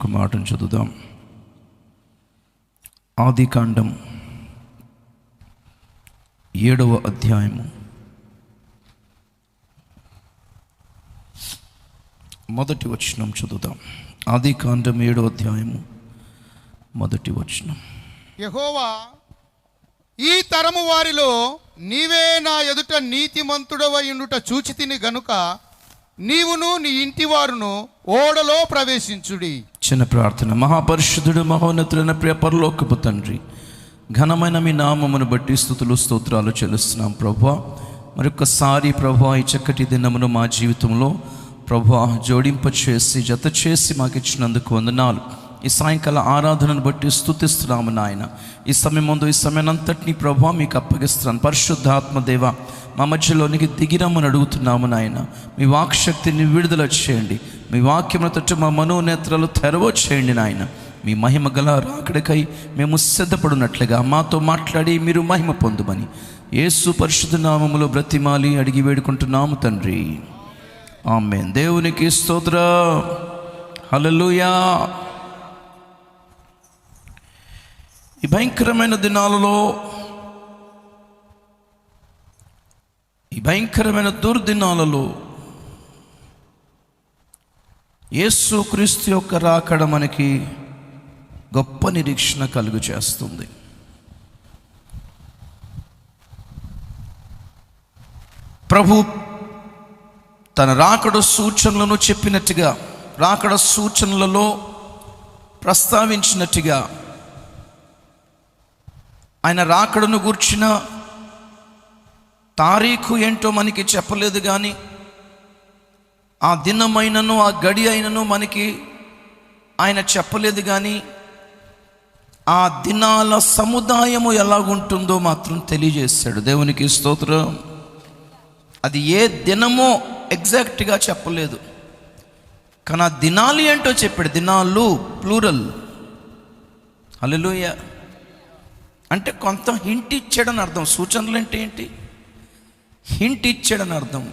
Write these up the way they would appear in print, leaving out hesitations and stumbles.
ఒక మాటను చదువుదాం. ఆదికాండం 7వ అధ్యాయము మొదటి వచనం చదువుదాం. ఆదికాండం 7వ అధ్యాయము మొదటి వచనం. యెహోవా, ఈ తరము వారిలో నీవే నా ఎదుట నీతిమంతుడవై ఉండుట చూచితిని గనుక నీవును నీ ఇంటి వారును ఓడలో ప్రవేశించుడి. చిన్న ప్రార్థన. మహాపరిశుద్ధుడు, మహోన్నతుడైన ప్రియ పరలోకపు తండ్రి, ఘనమైన మీ నామమును బట్టి స్తుతులు స్తోత్రాలు చెల్లిస్తున్నాం ప్రభువా. మరొకసారి ప్రభువా, ఈ చక్కటి దినమును మా జీవితంలో ప్రభువా జోడింప చేసి జత చేసి మాకు ఇచ్చినందుకు వందనాలు. ఈ సాయంకాల ఆరాధనను బట్టి స్తుతిస్తున్నాము నాయన. ఈ సమయం ముందు ఈ సమయానంతటినీ ప్రభువా మీకు అప్పగిస్తున్నాను. పరిశుద్ధాత్మ దేవ, మా మధ్యలోనికి దిగిరమ్మని అడుగుతున్నాము నాయన. మీ వాక్శక్తిని విడుదల చేయండి. మీ వాక్యముల తట్టు మా మనోనేత్రాలు తెరవ చేయండి నాయన. మీ మహిమ గల రాకడకై మేము సిద్ధపడినట్లుగా మాతో మాట్లాడి మీరు మహిమ పొందుమని యేసు పరిశుద్ధ నామములో బ్రతిమాలి అడిగి వేడుకుంటున్నాము తండ్రి, ఆమేన్. దేవునికి స్తోత్రం. హల్లెలూయా. ఈ భయంకరమైన దినాలలో, ఈ భయంకరమైన దుర్దినాలలో యేసు క్రీస్తు యొక్క రాకడ మనకి గొప్ప నిరీక్షణ కలుగు చేస్తుంది. ప్రభు తన రాకడ సూచనలను చెప్పినట్టుగా, రాకడ సూచనలలో ప్రస్తావించినట్టుగా, ఆయన రాకడను గూర్చిన తారీఖు ఏంటో మనకి చెప్పలేదు, కానీ ఆ దినమైనను ఆ గడి అయినను మనకి ఆయన చెప్పలేదు, కానీ ఆ దినాల సముదాయము ఎలాగుంటుందో మాత్రం తెలియజేశాడు. దేవునికి స్తోత్రం. అది ఏ దినమో ఎగ్జాక్ట్గా చెప్పలేదు, కానీ ఆ దినాలు ఏంటో చెప్పాడు. దినాలు ప్లూరల్. హల్లెలూయా. అంటే కొంత హింట్ ఇచ్చాడని అర్థం. సూచనలు అంటే ఏంటి? హింట్ ఇచ్చాడని అర్థం.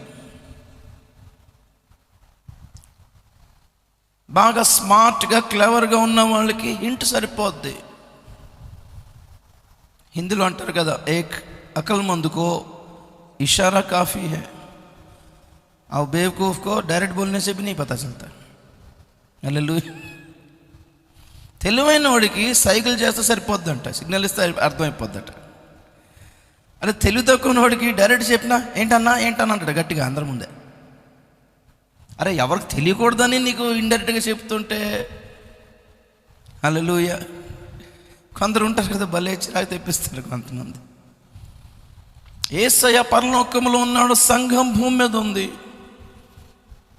బాగా స్మార్ట్గా క్లెవర్గా ఉన్న వాళ్ళకి హింట్ సరిపోద్ది. హిందీలో అంటారు కదా, ఏక్ అకల్మంద్ को इशारा काफ़ी है और बेवकूफ़ को डायरेक्ट बोलने से भी नहीं पता चलता. హల్లెలూయా. తెలివైన వాడికి సైకిల్ చేస్తే సరిపోద్దంట, సిగ్నల్ ఇస్తే అర్థమైపోద్దట. అదే తెలివి తక్కువ వాడికి డైరెక్ట్ చెప్పినా ఏంటన్నా అంటాడు గట్టిగా అందరి ముందే. అరే, ఎవరికి తెలియకూడదని నీకు ఇండైరెక్ట్గా చెప్తుంటే. హల్లెలూయా. కొందరు ఉంటారు కదా, భలే చిరాకు తెప్పిస్తారు కొంతమంది. యేసయ్య పరలోకములో ఉన్నాడు, సంఘం భూమి మీద ఉంది.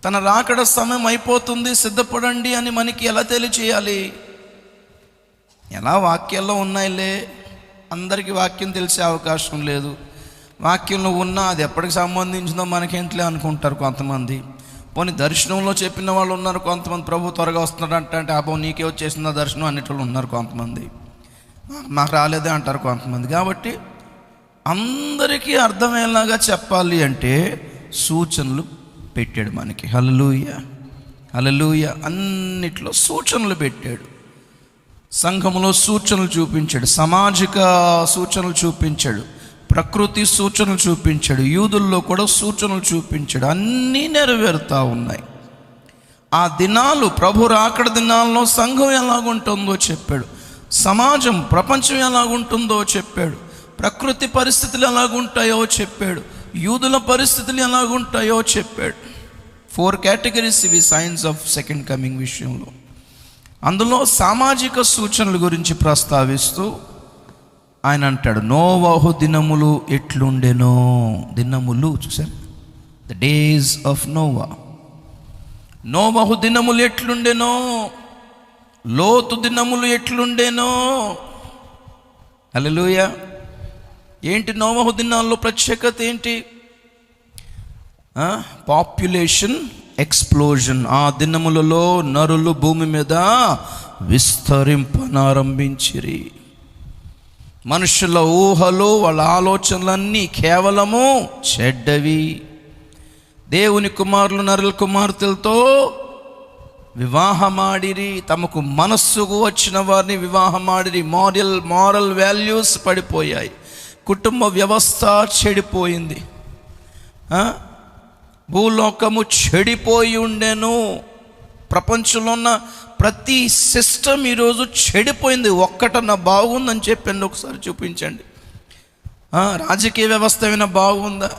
తన రాకడ సమయం అయిపోతుంది, సిద్ధపడండి అని మనకి ఎలా తెలియచేయాలి? ఎలా వాక్యాల్లో ఉన్నాయిలే, అందరికీ వాక్యం తెలిసే అవకాశం లేదు. వాక్యంలో ఉన్నా అది ఎప్పటికి సంబంధించిందో మనకేంట్లే అనుకుంటారు కొంతమంది. పోనీ దర్శనంలో చెప్పిన వాళ్ళు ఉన్నారు కొంతమంది. ప్రభు త్వరగా వస్తున్నాడు అంటే అబ్బో నీకే వచ్చేసిందా దర్శనం అనేటోళ్ళు ఉన్నారు కొంతమంది. మాకు రాలేదే అంటారు కొంతమంది. కాబట్టి అందరికీ అర్థమయ్యేలాగా చెప్పాలి అంటే సూచనలు పెట్టాడు మనకి. హల్లెలూయా, హల్లెలూయా. అన్నిట్లో సూచనలు పెట్టాడు. సంఘములో సూచనలు చూపించాడు, సామాజిక సూచనలు చూపించాడు, ప్రకృతి సూచనలు చూపించాడు, యూదుల్లో కూడా సూచనలు చూపించాడు. అన్నీ నెరవేరుతూ ఉన్నాయి. ఆ దినాలు, ప్రభు రాకడ దినాల్లో సంఘం ఎలాగుంటుందో చెప్పాడు, సమాజం ప్రపంచం ఎలాగుంటుందో చెప్పాడు, ప్రకృతి పరిస్థితులు ఎలాగుంటాయో చెప్పాడు, యూదుల పరిస్థితులు ఎలాగుంటాయో చెప్పాడు. 4 కేటగిరీస్ ఇవి సైన్స్ ఆఫ్ సెకండ్ కమింగ్ విషయంలో. అందులో సామాజిక సూచనల గురించి ప్రస్తావిస్తూ ఆయన అంటాడు, నోవహు దినములు ఎట్లుండెనో. దినములు చూసారు, ద డేస్ ఆఫ్ నోవా. నోవహు దినములు ఎట్లుండెనో, లోతు దినములు ఎట్లుండెనో. హల్లెలూయా. ఏంటి నోవహు దినాల్లో ప్రత్యేకత ఏంటి? Population explosion. ఆ దినములలో నరులు భూమి మీద విస్తరింపనారంభించిరి. మనుషుల ఊహలు, వాళ్ళ ఆలోచనలన్నీ కేవలము చెడ్డవి. దేవుని కుమారులు నరుల కుమార్తెలతో వివాహమాడిరి, తమకు మనస్సుకు వచ్చిన వారిని వివాహమాడిరి. మారల్ వాల్యూస్ పడిపోయాయి. కుటుంబ వ్యవస్థ చెడిపోయింది. భూలోకము చెడిపోయి ఉండెను. ప్రపంచంలో ఉన్న ప్రతి సిస్టమ్ ఈరోజు చెడిపోయింది. ఒక్కటన్నా బాగుందని చెప్పండి, ఒకసారి చూపించండి. రాజకీయ వ్యవస్థ ఏమైనా బాగుందా?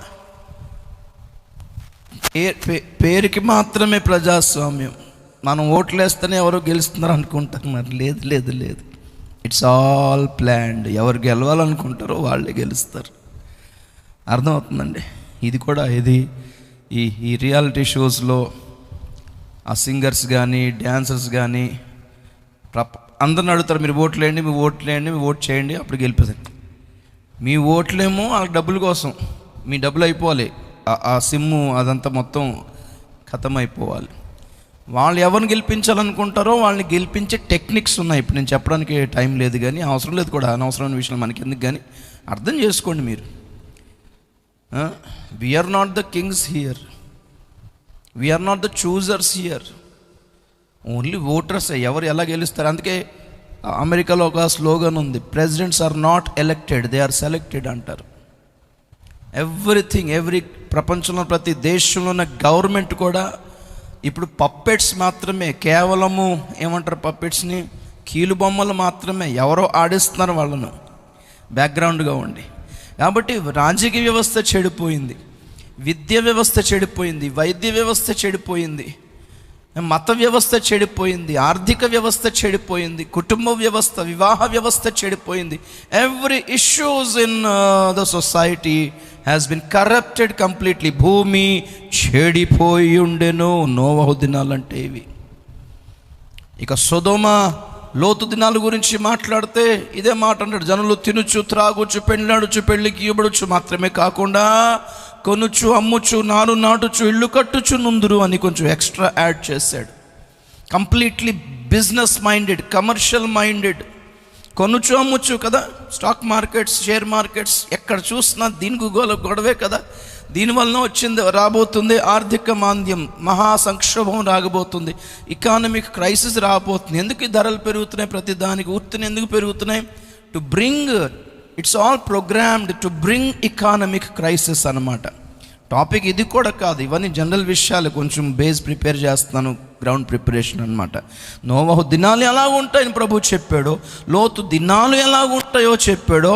పేరుకి మాత్రమే ప్రజాస్వామ్యం. మనం ఓట్లేస్తేనే ఎవరో గెలుస్తున్నారు అనుకుంటున్నారు. లేదు. It's all planned. ఎవరు గెలవాలనుకుంటారో వాళ్ళే గెలుస్తారు. అర్థమవుతుందండి? ఇది కూడా ఈ రియాలిటీ షోస్లో ఆ సింగర్స్ కానీ డ్యాన్సర్స్ కానీ అందరిని అడుగుతారు, మీరు ఓట్లేయండి, మీ ఓట్ చేయండి, అప్పుడు గెలిపేసారు. మీ ఓట్లేమో ఆ డబ్బుల కోసం. మీ డబ్బులు అయిపోవాలి, ఆ సిమ్ము అదంతా మొత్తం ఖతం అయిపోవాలి. వాళ్ళు ఎవరిని గెలిపించాలనుకుంటారో వాళ్ళని గెలిపించే టెక్నిక్స్ ఉన్నాయి. ఇప్పుడు నేను చెప్పడానికి టైం లేదు, కానీ అవసరం లేదు కూడా. అనవసరమైన విషయాలు మనకి ఎందుకు, కానీ అర్థం చేసుకోండి మీరు. We're not the kings here, we're not the choosers here, only voters. ఎవరు ఎలా గెలుస్తారు? అందుకే అమెరికాలో ఒక స్లోగన్ ఉంది, presidents are not elected, they are selected అంటారు. ఎవ్రీ ప్రపంచంలో ప్రతి దేశంలో ఉన్న గవర్నమెంట్ కూడా ఇప్పుడు పప్పెట్స్ మాత్రమే. కేవలము ఏమంటారు పప్పెట్స్ని? కీలుబొమ్మలు మాత్రమే. ఎవరో ఆడిస్తున్నారు వాళ్ళను బ్యాక్గ్రౌండ్గా ఉండి. కాబట్టి రాజకీయ వ్యవస్థ చెడిపోయింది, విద్య వ్యవస్థ చెడిపోయింది, వైద్య వ్యవస్థ చెడిపోయింది, మత వ్యవస్థ చెడిపోయింది, ఆర్థిక వ్యవస్థ చెడిపోయింది, కుటుంబ వ్యవస్థ, వివాహ వ్యవస్థ చెడిపోయింది. Every issues in the society has been corrupted completely. భూమి చెడిపోయి ఉండెను. నోవహు దినాలంటే ఇవి. ఇక సొదొమ లోతు దినాల గురించి మాట్లాడితే ఇదే మాట అంటాడు, జనులు తినుచు త్రాగుచు పెళ్ళాడుచు పెళ్ళికి ఇవ్వబడుచు మాత్రమే కాకుండా కొనుచు అమ్ముచు నారు నాటుచు ఇల్లు కట్టుచు నుందురు అని కొంచెం ఎక్స్ట్రా యాడ్ చేశాడు. Completely business minded, commercial minded. కొనుచు అమ్ముచు కదా, స్టాక్ మార్కెట్స్, షేర్ మార్కెట్స్, ఎక్కడ చూసినా దీనికి గొడవే కదా. దీనివల్ల రాబోతుంది ఆర్థిక మాంద్యం, మహా సంక్షోభం రాబోతుంది, ఎకానమిక్ క్రైసిస్ రాబోతుంది. ఎందుకు ఈ ధరలు పెరుగుతున్నాయి? ప్రతి దానికి ఉత్తిని ఎందుకు పెరుగుతున్నాయి? To bring, it's all programmed to bring economic crisis అన్నమాట. టాపిక్ ఇది కూడా కాదు, ఇవన్నీ జనరల్ విషయాలు. కొంచెం బేస్ ప్రిపేర్ చేస్తున్నాను, గ్రౌండ్ ప్రిపరేషన్ అనమాట. నోవహు దినాలు ఎలా ఉంటాయని ప్రభు చెప్పాడో, లోతు దినాలు ఎలా ఉంటాయో చెప్పాడో,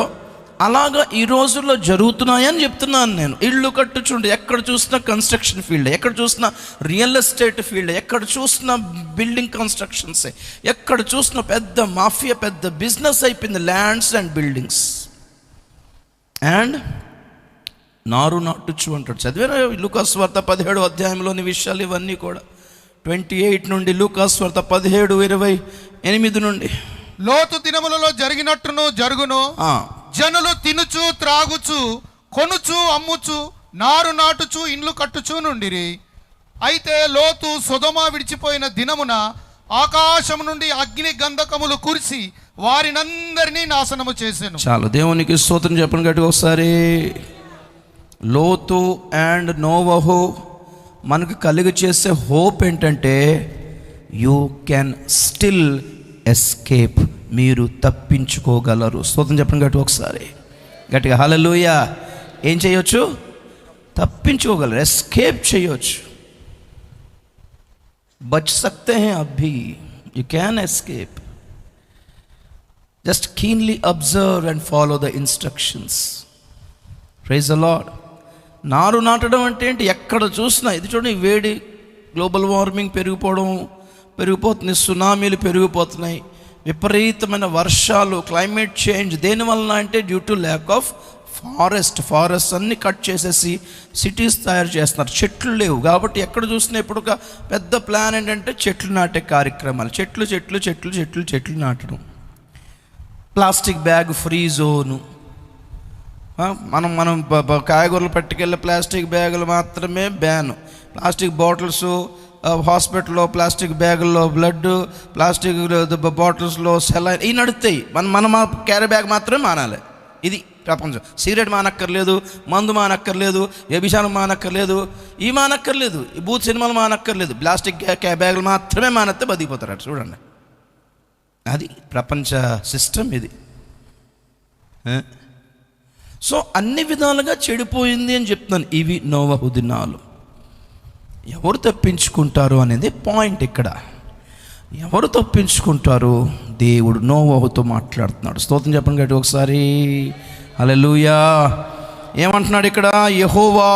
అలాగా ఈ రోజుల్లో జరుగుతున్నాయని చెప్తున్నాను నేను. ఇళ్ళు కట్టుచుండి, ఎక్కడ చూసినా కన్స్ట్రక్షన్ ఫీల్డ్, ఎక్కడ చూసినా రియల్ ఎస్టేట్ ఫీల్డ్, ఎక్కడ చూసినా బిల్డింగ్ కన్స్ట్రక్షన్సే, ఎక్కడ చూసినా పెద్ద మాఫియా, పెద్ద బిజినెస్ అయిపోయింది, ల్యాండ్స్ అండ్ బిల్డింగ్స్. అండ్ నారు నాటుచు అంటాడు. చదివారా లూకాసు వార్త 17వ అధ్యాయంలోని విషయాలు ఇవన్నీ కూడా? 28 నుండి లూకాసు వార్త 17:28 నుండి. లోతు దినములలో జరిగినట్టును జరుగును, జనులు తినుచు త్రాగుచు కొనుచు అమ్ముచు నారు నాటుచు ఇండ్లు కట్టుచు నుండిరి. అయితే లోతు సొదొమ విడిచిపోయిన దినమున ఆకాశం నుండి అగ్ని గంధకములు కురిసి వారినందరినీ నాశనము చేసెను. చాలు, దేవునికి స్తోత్రం చెప్పండి గట్టిగా ఒకసారి. లోతు అండ్ నోవహు మనకు కలిగి చేసే హోప్ ఏంటంటే, యూ కెన్ స్టిల్ ఎస్కేప్, మీరు తప్పించుకోగలరు. స్తోత్రం చెప్పండి గట్టిగా ఒకసారి, గట్టిగా హల్లెలూయా. ఏం చేయొచ్చు? తప్పించుకోగలరు, ఎస్కేప్ చేయొచ్చు. బచ్ సక్తే హై అభి, you can escape. Just keenly observe and follow the instructions. Praise the Lord. నారు నాటడం అంటే ఏంటి? ఎక్కడ చూసినా ఇది చూడండి, వేడి, గ్లోబల్ వార్మింగ్ పెరిగిపోతుంది, సునామీలు పెరిగిపోతున్నాయి, విపరీతమైన వర్షాలు, క్లైమేట్ చేంజ్. దేనివల్ల అంటే due to lack of forest అన్ని కట్ చేసేసి సిటీస్ తయారు చేస్తున్నారు. చెట్లు లేవు కాబట్టి ఎక్కడ చూసినా ఇప్పుడు ఒక పెద్ద ప్లాన్ ఏంటంటే చెట్లు నాటే కార్యక్రమాలు. చెట్లు నాటడం. Plastic bag free zone. మనం కాయగూరలు పట్టుకెళ్ళే ప్లాస్టిక్ బ్యాగులు మాత్రమే బ్యాన్. ప్లాస్టిక్ బాటిల్స్, హాస్పిటల్లో ప్లాస్టిక్ బ్యాగుల్లో బ్లడ్, ప్లాస్టిక్ బాటిల్స్లో సెలైన్, ఇవి నడుస్తాయి. మన క్యారీ బ్యాగ్ మాత్రమే మానాలి. ఇది ప్రపంచం. సిగరెట్ మానక్కర్లేదు, మందు మానక్కర్లేదు, వ్యభిచారం మానక్కర్లేదు, ఈ మానక్కర్లేదు, ఈ బూత్ సినిమాలు మానక్కర్లేదు, ప్లాస్టిక్ బ్యాగులు మాత్రమే మానేస్తే బతికిపోతారట. చూడండి, అది ప్రపంచ సిస్టమ్ ఇది. సో అన్ని విధాలుగా చెడిపోయింది అని చెప్తున్నాను. ఇవి నోవహు దినాలు. ఎవరు తప్పించుకుంటారు అనేది పాయింట్ ఇక్కడ. ఎవరు తప్పించుకుంటారు? దేవుడు నోవహుతో మాట్లాడుతున్నాడు. స్తోత్రం చెప్పండి గట్టి ఒకసారి. హల్లెలూయా. ఏమంటున్నాడు ఇక్కడ? యెహోవా,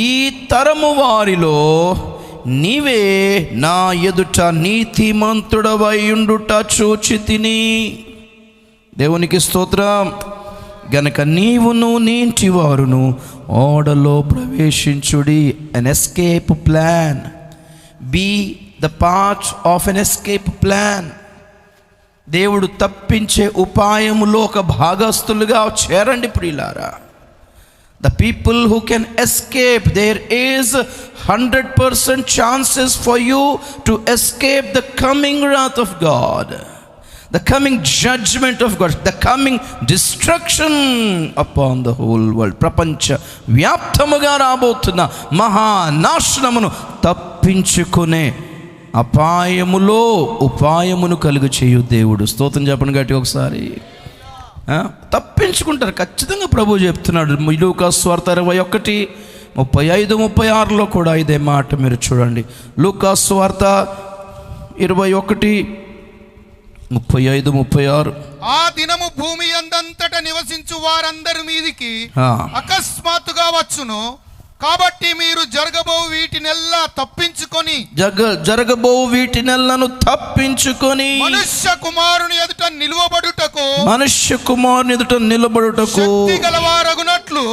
ఈ తరము వారిలో నీవే నా ఎదుట నీతిమంతుడవై ఉండుట చూచితిని. దేవునికి స్తోత్రం. గనక నీవును నీ ఇంటి వారును ఓడలో ప్రవేశించుడి. an escape plan. be the part of an escape plan. దేవుడు తప్పించే ఉపాయములో ఒక భాగస్తులుగా చేరండి ప్రియులారా. The people who can escape, there is 100% chances for you to escape the coming wrath of God, the coming judgment of God, the coming destruction upon the whole world. ప్రపంచ వ్యాప్తముగా రాబోతున్న మహానాశనమును తప్పించుకునే అపాయములో ఉపాయమును కలుగు చేయు దేవుడు. స్తోత్రం చెప్పండి గట్టి ఒకసారి. తప్పించుకుంటారు ఖచ్చితంగా. ప్రభు చెప్తున్నాడు లూకాసు వార్త 21:35-36 కూడా ఇదే మాట మీరు చూడండి. లూకాసు వార్త 21:35-36. ఆ దినము భూమి అందంతట నివసించు వారందరి మీదికి అకస్మాత్తుగా వచ్చును. కాబట్టి మీరు జరగబో వీటినెల్లా తప్పించుకొని మనుష్య కుమారుని ఎదుట నిలబడుటకు శక్తి గలవారగునట్లు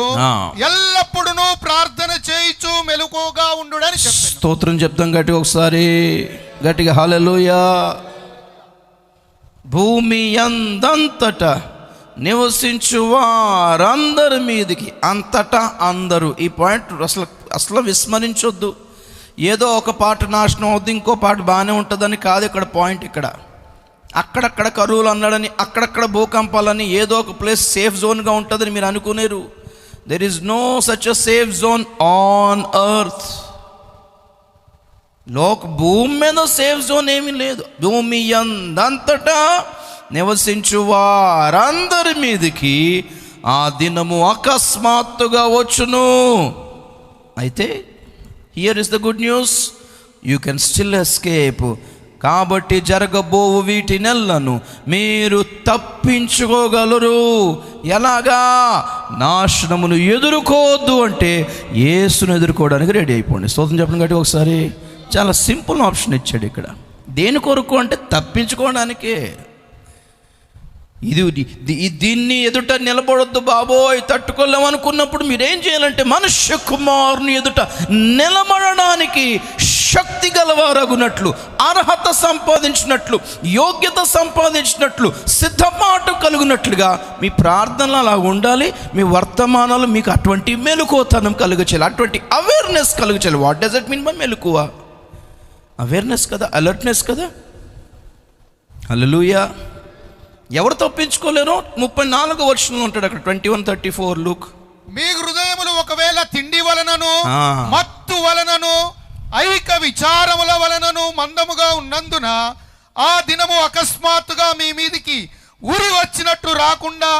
ఎల్లప్పుడూ ప్రార్థన చేయుచు మెలకువగా ఉండుడని చెప్పాను. స్తోత్రం చెప్తాం గట్టిగా ఒకసారి, గట్టిగా హల్లెలూయా. భూమి అందంతట నివసించు వారందరి మీదికి, అంతటా అందరూ. ఈ పాయింట్ అసలు విస్మరించొద్దు. ఏదో ఒక పాట నాశనం అవుద్ది, ఇంకో పాట బాగానే ఉంటుందని కాదు ఇక్కడ పాయింట్. ఇక్కడ అక్కడక్కడ కరువులు అన్నాడని, అక్కడక్కడ భూకంపాలని, ఏదో ఒక ప్లేస్ సేఫ్ జోన్గా ఉంటుందని మీరు అనుకునేరు. There is no such a safe zone on earth. భూమి మీద సేఫ్ జోన్ ఏమీ లేదు. భూమి అందంతటా నివసించు వారందరి మీదికి ఆ దినము అకస్మాత్తుగా వచ్చును. అయితే here is the good news, you can still escape. కాబట్టి జరగబోవు వీటినెల్లను మీరు తప్పించుకోగలరు. ఎలాగా? నాశనమును ఎదుర్కోవద్దు అంటే యేసును ఎదుర్కోవడానికి రెడీ అయిపోండి. స్తోత్రం చెప్పండి గట్టి ఒకసారి. చాలా సింపుల్ ఆప్షన్ ఇచ్చాడు ఇక్కడ. దేని కొరకు అంటే తప్పించుకోవడానికే. దీన్ని ఎదుట నిలబడొద్దు బాబోయ్, తట్టుకోలేమనుకున్నప్పుడు మీరేం చేయాలంటే మనుష్య కుమారుని ఎదుట నిలబడడానికి శక్తి గలవారగునట్లు, అర్హత సంపాదించినట్లు, యోగ్యత సంపాదించినట్లు, సిద్ధపాటు కలుగునట్లుగా మీ ప్రార్థనలు అలా ఉండాలి. మీ వర్తమానాలు మీకు అటువంటి మెలకువతనం కలుగచేయాలి, అటువంటి అవేర్నెస్ కలుగచేయాలి. What does it mean by మెలకువ? అవేర్నెస్ కదా, అలర్ట్నెస్ కదా. హల్లెలూయా. ఎవరు తప్పించుకోలేరు? 34వ వచనంలో ఉంటాడు అక్కడ, 21:34 లూక్. మీ హృదయములు ఒకవేళ తిండి వలనను మత్తు వలనను ఐక విచారముల వలనను మందముగా ఉన్నందున ఆ దినము అకస్మాత్తుగా మీ మీదికి ఉరి వచ్చినట్టు రాకుండా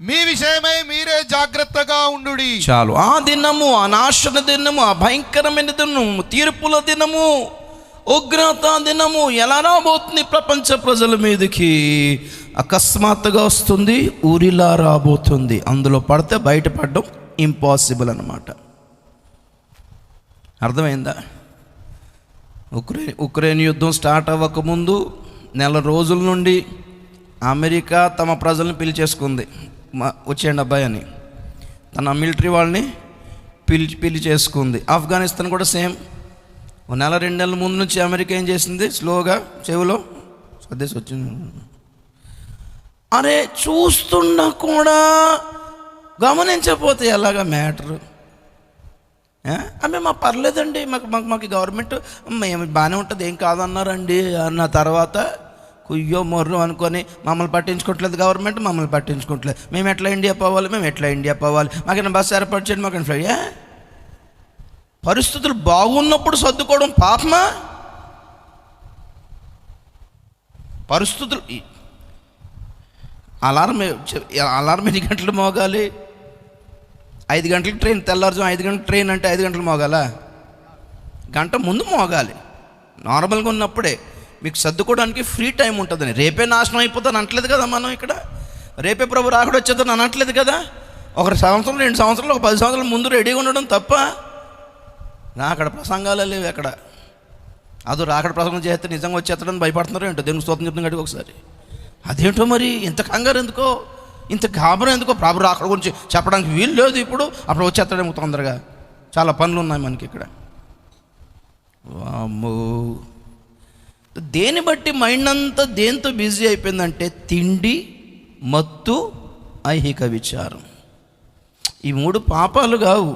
మీ విషయమై మీరే జాగ్రత్తగా ఉండుడి. చాలు. ఆ దినము, ఆ నాశన దినము, ఆ భయంకరమైన దినము, తీర్పుల దినము, ఉగ్రత దినము ఎలా రాబోతుంది ప్రపంచ ప్రజల మీదకి? అకస్మాత్తుగా వస్తుంది, ఊరిలా రాబోతుంది. అందులో పడితే బయటపడడం ఇంపాసిబుల్ అన్నమాట. అర్థమైందా? ఉక్రెయిన్ యుద్ధం స్టార్ట్ అవ్వకముందు నెల రోజుల నుండి అమెరికా తమ ప్రజలను పిలిచేసుకుంది. వచ్చేయండి అబ్బాయి అని తన మిలిటరీ వాళ్ళని పిలిచేసుకుంది. ఆఫ్ఘనిస్తాన్ కూడా సేమ్. 1-2 నెలల ముందు నుంచి అమెరికా ఏం చేసింది? స్లోగా చెవిలో సర్దేసి వచ్చింది. అరే చూస్తున్నా కూడా గమనించకపోతే ఎలాగా మ్యాటరు? అమ్మే మాకు పర్లేదండి, మాకు గవర్నమెంట్ మేము బాగానే ఉంటుంది, ఏం కాదన్నారండి అన్న తర్వాత కుయ్యో మొర్రు అనుకొని మమ్మల్ని పట్టించుకోవట్లేదు గవర్నమెంట్, మమ్మల్ని పట్టించుకోవట్లేదు, మేము ఎట్లా ఇండియా పోవాలి, మాకైనా బస్సు ఏర్పాటు చేయండి, మాకైనా ఫ్లైట్. పరిస్థితులు బాగున్నప్పుడు సర్దుకోవడం పాపమా? పరిస్థితులు అలారం ఎన్ని గంటలు మోగాలి? 5 గంటలకు ట్రైన్, తెల్లారుజాము 5 గంటలకు ట్రైన్ అంటే 5 గంటలు మోగాలా? గంట ముందు మోగాలి. నార్మల్గా ఉన్నప్పుడే మీకు సర్దుకోవడానికి ఫ్రీ టైం ఉంటుందని. రేపే నాశనం అయిపోతాను అనట్లేదు కదా మనం ఇక్కడ. రేపే ప్రభు రాకడ వచ్చేద్దాను అనట్లేదు కదా. 1 సంవత్సరం 2 సంవత్సరాలు 10 సంవత్సరాల ముందు రెడీగా ఉండడం తప్ప. రాకడ ప్రసంగాలు లేవు ఎక్కడ. అదో రాకడ ప్రసంగం చేస్తే నిజంగా వచ్చేస్తాడని భయపడుతున్నారో ఏంటో. దేవునికి స్తోత్రం చెప్తుంది గట్టిగా ఒకసారి. అదేంటో మరి ఇంత కంగారు ఎందుకో, ఇంత గాబరం ఎందుకో? ప్రభు రాకడ గురించి చెప్పడానికి వీలు లేదు ఇప్పుడు. అప్పుడు వచ్చేస్తాడేమో తొందరగా. చాలా పనులు ఉన్నాయి మనకి ఇక్కడ. వామ్మో, దేని బట్టి మైండ్ అంతా దేంతో బిజీ అయిపోయిందంటే తిండి, మత్తు, ఐహిక విచారం. ఈ 3 పాపాలు కావు.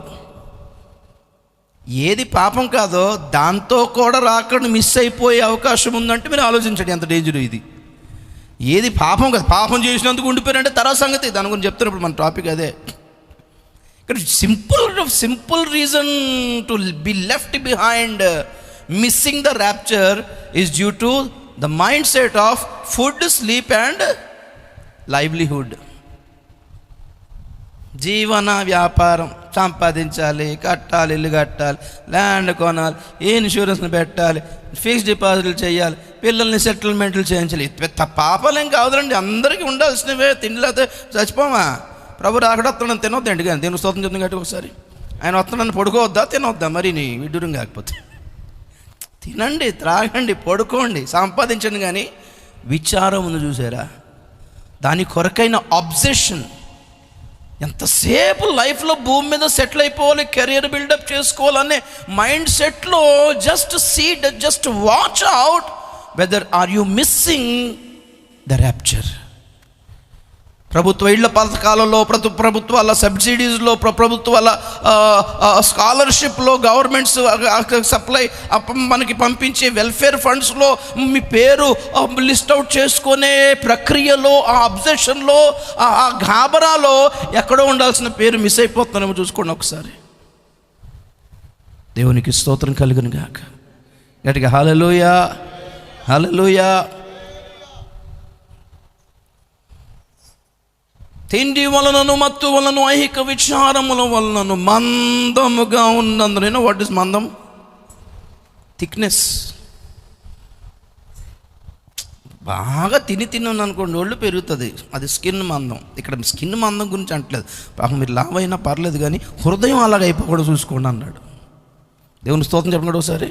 ఏది పాపం కాదో దాంతో కూడా రాకడ మిస్ అయిపోయే అవకాశం ఉందంటే మీరు ఆలోచించండి ఎంత డేంజర్ ఇది. ఏది పాపం కాదు, పాపం చేసినందుకు ఉండిపోయారంటే తర్వాత సంగతి. దాని గురించి చెప్తున్నప్పుడు మన టాపిక్ అదే. ఇక్కడ simple reason to be left behind missing the rapture is due to the mind set of food, sleep and livelihood. జీవన వ్యాపారం, సంపాదించాలి, కట్టాలి, ఇల్లు కట్టాలి, ల్యాండ్ కొనాలి, ఇన్సూరెన్స్ని పెట్టాలి, ఫిక్స్డ్ డిపాజిట్లు చేయాలి, పిల్లల్ని సెటిల్మెంట్లు చేయించాలి. పెద్ద పాపాలేం కాదులండి, అందరికీ ఉండాల్సినవే. తిండిలేతే చచ్చిపోమా. ప్రభు రాకడ వస్తున్నాను తినొద్దండి, కానీ దీని స్తోత్రం చెప్తుంది కాబట్టి ఒకసారి. ఆయన వస్తున్నాను పడుకోవద్దా తినొద్దా? మరి నీ విడ్డూరం కాకపోతే తినండి, త్రాగండి, పడుకోండి, సంపాదించండి. కానీ విచారం ఉంది చూసారా, దాని కొరకైన అబ్సెషన్. ఎంతసేపు లైఫ్లో భూమి మీద సెటిల్ అయిపోవాలి, కెరియర్ బిల్డప్ చేసుకోవాలనే మైండ్ సెట్లో just watch out whether are you missing the rapture. ప్రభుత్వ ఇళ్ల పథకాలలో, ప్రభుత్వాల సబ్సిడీస్లో, ప్రభుత్వాల స్కాలర్షిప్లో, గవర్నమెంట్స్ సప్లై మనకి పంపించే వెల్ఫేర్ ఫండ్స్లో మీ పేరు లిస్ట్ అవుట్ చేసుకునే ప్రక్రియలో, ఆ అబ్జెషన్లో, ఆ గాబరాలో ఎక్కడో ఉండాల్సిన పేరు మిస్ అయిపోతున్నామో చూసుకోండి ఒకసారి. దేవునికి స్తోత్రం కలుగును గాక. గట్టిగా హల్లెలూయా, హల్లెలూయా. తిండి వలనను, మత్తు వలన, ఐహిక విచారముల వలనను మందముగా ఉన్నందున. వాట్ ఇస్ మందం? థిక్నెస్. బాగా తిన్నాను అనుకోండి, ఒళ్ళు పెరుగుతుంది, అది స్కిన్ మందం. ఇక్కడ స్కిన్ మందం గురించి అంటలేదు. పాపం మీరు లావ్ అయినా పర్లేదు, కానీ హృదయం అలాగ అయిపోకూడదు చూసుకోండి అన్నాడు. దేవుని స్తోత్రం చెప్పండి ఒకసారి.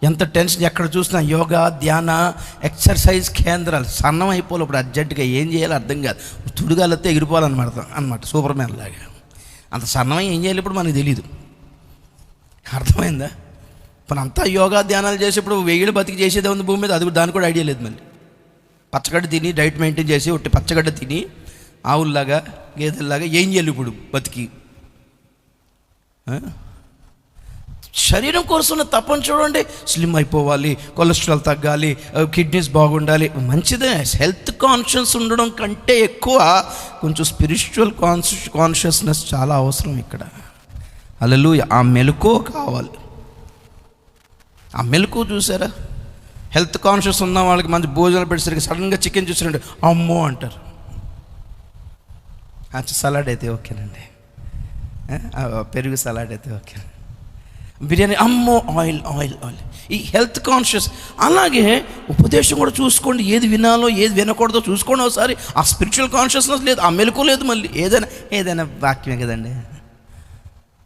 ఎంత టెన్షన్, ఎక్కడ చూసినా యోగా, ధ్యాన, ఎక్సర్సైజ్ కేంద్రాలు. సన్నం అయిపోవాలి ఇప్పుడు అర్జెంటుగా. ఏం చేయాలో అర్థం కాదు. తుడిగాలతో ఎగిరిపోవాలన్నమాట సూపర్ మ్యాన్ లాగా. అంత సన్నమై ఏం చేయాలి ఇప్పుడు మనకు తెలీదు. అర్థమైందా? ఇప్పుడు అంతా యోగా ధ్యానాలు చేసేప్పుడు 1000 బతికి చేసేదే ఉంది భూమి మీద. అది దానికి కూడా ఐడియా లేదు. మళ్ళీ పచ్చగడ్డ తిని డైట్ మెయింటైన్ చేసి ఒట్టి పచ్చగడ్డ తిని ఆవుల్లాగా, గేదెల్లాగా ఏం చేయాలి ఇప్పుడు బతికి? శరీరం కోసం తప్పని చూడండి. స్లిమ్ అయిపోవాలి, కొలెస్ట్రాల్ తగ్గాలి, కిడ్నీస్ బాగుండాలి, మంచిదే. హెల్త్ కాన్షియస్ ఉండడం కంటే ఎక్కువ కొంచెం స్పిరిచువల్ కాన్షియస్నెస్ చాలా అవసరం ఇక్కడ. హల్లెలూయా. ఆ మెలకువ కావాలి. ఆ మెలకువ చూసారా? హెల్త్ కాన్షియస్ ఉన్న వాళ్ళకి మంచి భోజనాలు పెట్టేసరికి సడన్గా చికెన్ చూసినట్టు అమ్మో అంటారు. సలాడ్ అయితే ఓకేనండి, పెరుగు సలాడ్ అయితే ఓకే, బిర్యానీ అమ్మో ఆయిల్ ఆయిల్ ఆయిల్. ఈ హెల్త్ కాన్షియస్. అలాగే ఉపదేశం కూడా చూసుకోండి, ఏది వినాలో ఏది వినకూడదో చూసుకోండి ఒకసారి. ఆ స్పిరిచువల్ కాన్షియస్నెస్ లేదు, ఆ మెలకు లేదు. మళ్ళీ ఏదైనా వాక్యమే కదండి,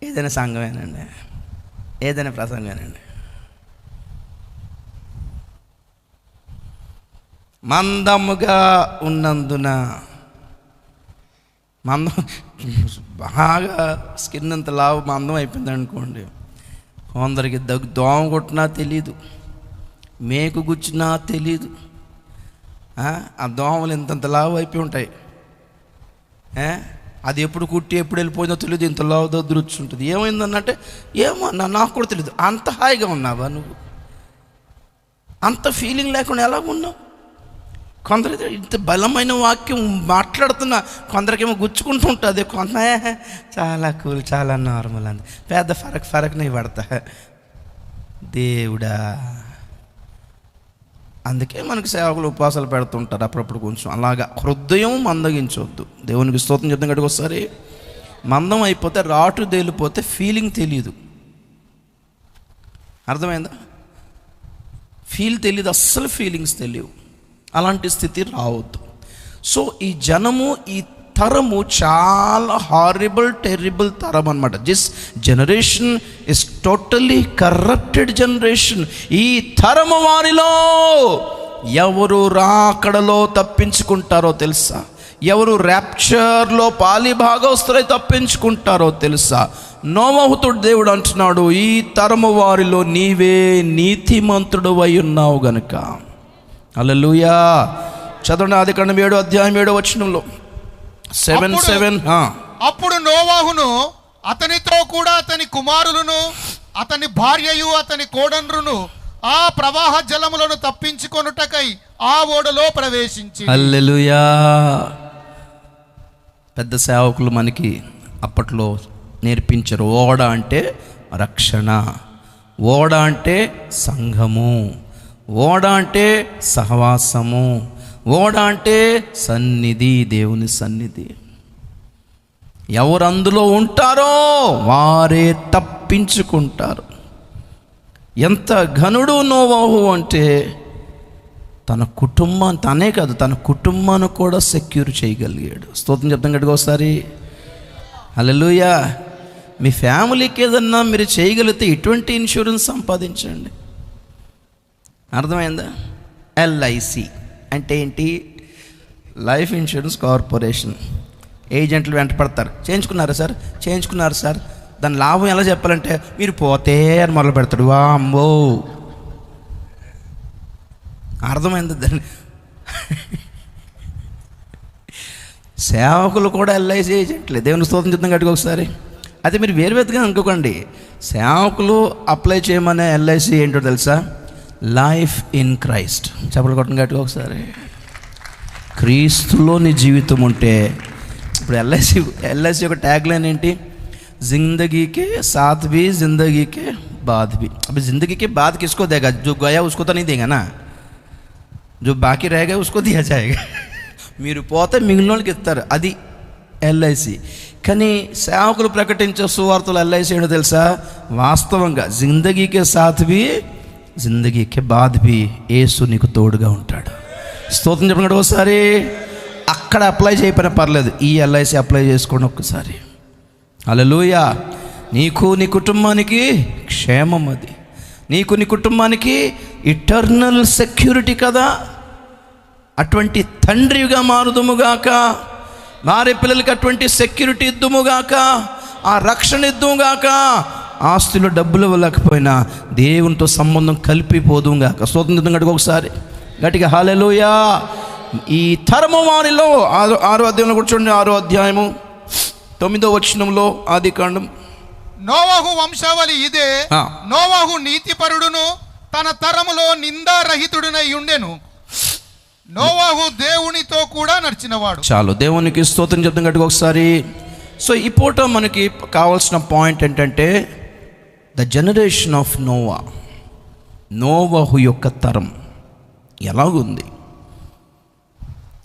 ఏదైనా సంఘమేనండి, ఏదైనా ప్రసంగమేనండి. మందముగా ఉన్నందున, మందం బాగా స్కిన్ అంత లావు మందం అయిపోయింది అనుకోండి, కొందరికి దోమ కొట్టినా తెలీదు, మేకు గుచ్చినా తెలీదు. ఆ దోమలు ఇంతంత లావు అయిపోయి ఉంటాయి. అది ఎప్పుడు కుట్టి ఎప్పుడు వెళ్ళిపోయిందో తెలియదు, ఇంత లావు దొద్దురుచ్చి ఉంటుంది. ఏమైందన్నట్టే ఏమో నాకు కూడా తెలియదు. అంత హాయిగా ఉన్నావా నువ్వు? అంత ఫీలింగ్ లేకుండా ఎలా ఉన్నావు? కొందరు ఇంత బలమైన వాక్యం మాట్లాడుతున్నా కొందరికేమో గుచ్చుకుంటూ ఉంటుంది, కొంత చాలా కూల్, చాలా నార్మల్ అంది, పెద్ద ఫరక్ నీ పడతా. దేవుడా, అందుకే మనకు సేవకులు ఉపవాసాలు పెడుతుంటారు అప్పుడప్పుడు. కొంచెం అలాగా హృదయం మందగించవద్దు. దేవునికి స్తోత్రం చెప్తాం కనుక ఒకసారి. మందం అయిపోతే రాటు తేలిపోతే ఫీలింగ్ తెలియదు. అర్థమైందా? ఫీల్ తెలియదు, అస్సలు ఫీలింగ్స్ తెలియవు. అలాంటి స్థితి రావద్దు. సో ఈ జనము, ఈ తరము చాలా హారిబుల్, టెర్రిబుల్ తరం అనమాట. This generation is totally corrupted generation. ఈ తరము వారిలో ఎవరు రాకడలో తప్పించుకుంటారో తెలుసా? ఎవరు ర్యాప్చర్లో పాలిభాగస్తులై తప్పించుకుంటారో తెలుసా? నోవహుతో దేవుడు అంటున్నాడు, ఈ తరము వారిలో నీవే నీతిమంతుడు అయి ఉన్నావు గనుక. హల్లెలూయా. చదవండి ఆదికాండం 7వ అధ్యాయం 7వ వచనంలో 7:7. అప్పుడు నోవాహును అతనితో కూడా అతని కుమారులను అతని భార్యయు అతని కోడన్రును ఆ ప్రవాహ జలములను తప్పించుకొనుటకై ఆ ఓడలో ప్రవేశించి. హల్లెలూయా. పెద్ద సేవకులు మనకి అప్పట్లో నేర్పించారు. ఓడ అంటే రక్షణ, ఓడ అంటే సంఘము, ఓడ అంటే సహవాసము, ఓడ అంటే సన్నిధి, దేవుని సన్నిధి. ఎవరు అందులో ఉంటారో వారే తప్పించుకుంటారు. ఎంత ఘనుడు నోవాహు అంటే తన కుటుంబాన్ని, తనే కాదు తన కుటుంబాన్ని కూడా సెక్యూర్ చేయగలిగాడు. స్తోత్రం చెప్తాం గట్టిగా ఒకసారి. హల్లెలూయా. మీ ఫ్యామిలీకి ఏదన్నా మీరు చేయగలిగితే ఇటువంటి ఇన్సూరెన్స్ సంపాదించండి. అర్థమైందా? LIC అంటే ఏంటి? Life insurance corporation. ఏజెంట్లు వెంట పడతారు, చేయించుకున్నారా సార్, చేయించుకున్నారు సార్. దాని లాభం ఎలా చెప్పాలంటే, మీరు పోతే అని మొదలు పెడతాడు. వా అమ్మో, అర్థమైంది దాన్ని. సేవకులు కూడా LIC ఏజెంట్లే. దేవుని స్తోత్రం చెప్తాం గట్టిగా ఒకసారి. అయితే మీరు వేరువేరుగా అనుకోకండి. సేవకులు అప్లై చేయమనే LIC ఏంటో తెలుసా? Life in Christ. చెప్పలు కొట్టండి గట్టిగా ఒకసారి. క్రీస్తులో నీ జీవితం ఉంటే, ఇప్పుడు LIC యొక్క ట్యాగ్ లైన్ ఏంటి? జిందగీకే సాత్ भी जिंदगी के बाद भी. अभी जिंदगी के बाद किसको देगा? जो गया उसको तो नहीं देगा ना, जो बाकी रहेगा उसको दिया जाएगा. మీరు పోతే మిగిలిన వాళ్ళకి ఇస్తారు. అది LIC. కానీ సేవకులు ప్రకటించే సువార్తలు LIC ఏంటో తెలుసా? వాస్తవంగా జిందగీకే సాత్ भी जिंदगी के बाद भी యేసు నీకు తోడుగా ఉంటాడు. స్తోత్రం చెప్పండి ఒకసారి. అక్కడ అప్లై చేయకపోయినా పర్లేదు, ఈ LIC అప్లై చేసుకోండి ఒక్కసారి. హల్లెలూయా. నీకు నీ కుటుంబానికి క్షేమం, అది నీకు నీ కుటుంబానికి ఇటర్నల్ సెక్యూరిటీ కదా. అటువంటి తండ్రిగా మారుదుముగాక, వారి పిల్లలకి అటువంటి సెక్యూరిటీ ఇద్దుముగాక, ఆ రక్షణ ఇద్దుముగాక. ఆస్తులు డబ్బులు ఇవ్వలేకపోయినా దేవునితో సంబంధం కలిపిపోదుగాక. స్తోత్రం గట్టిగా ఒకసారి గట్టిగా హల్లెలూయా. ఈ తరము వారిలో 6వ అధ్యాయంలో కూర్చోండి. 6వ అధ్యాయము 9వ వచనంలో ఆదికాండం. నోవాహు వంశావళి ఇదే. నోవాహు నీతిపరుడును తన తరములో నిందారహితుడునై ఉండెను. నోవాహు దేవునితో కూడా నడిచినవాడు. చాలు, దేవునికి స్తోత్రం చెప్తాం గట్టిగా ఒకసారి. సో ఈ పూట మనకి కావాల్సిన పాయింట్ ఏంటంటే, ద జనరేషన్ ఆఫ్ నోవా, నోవాహు యొక్క తరం ఎలాగుంది?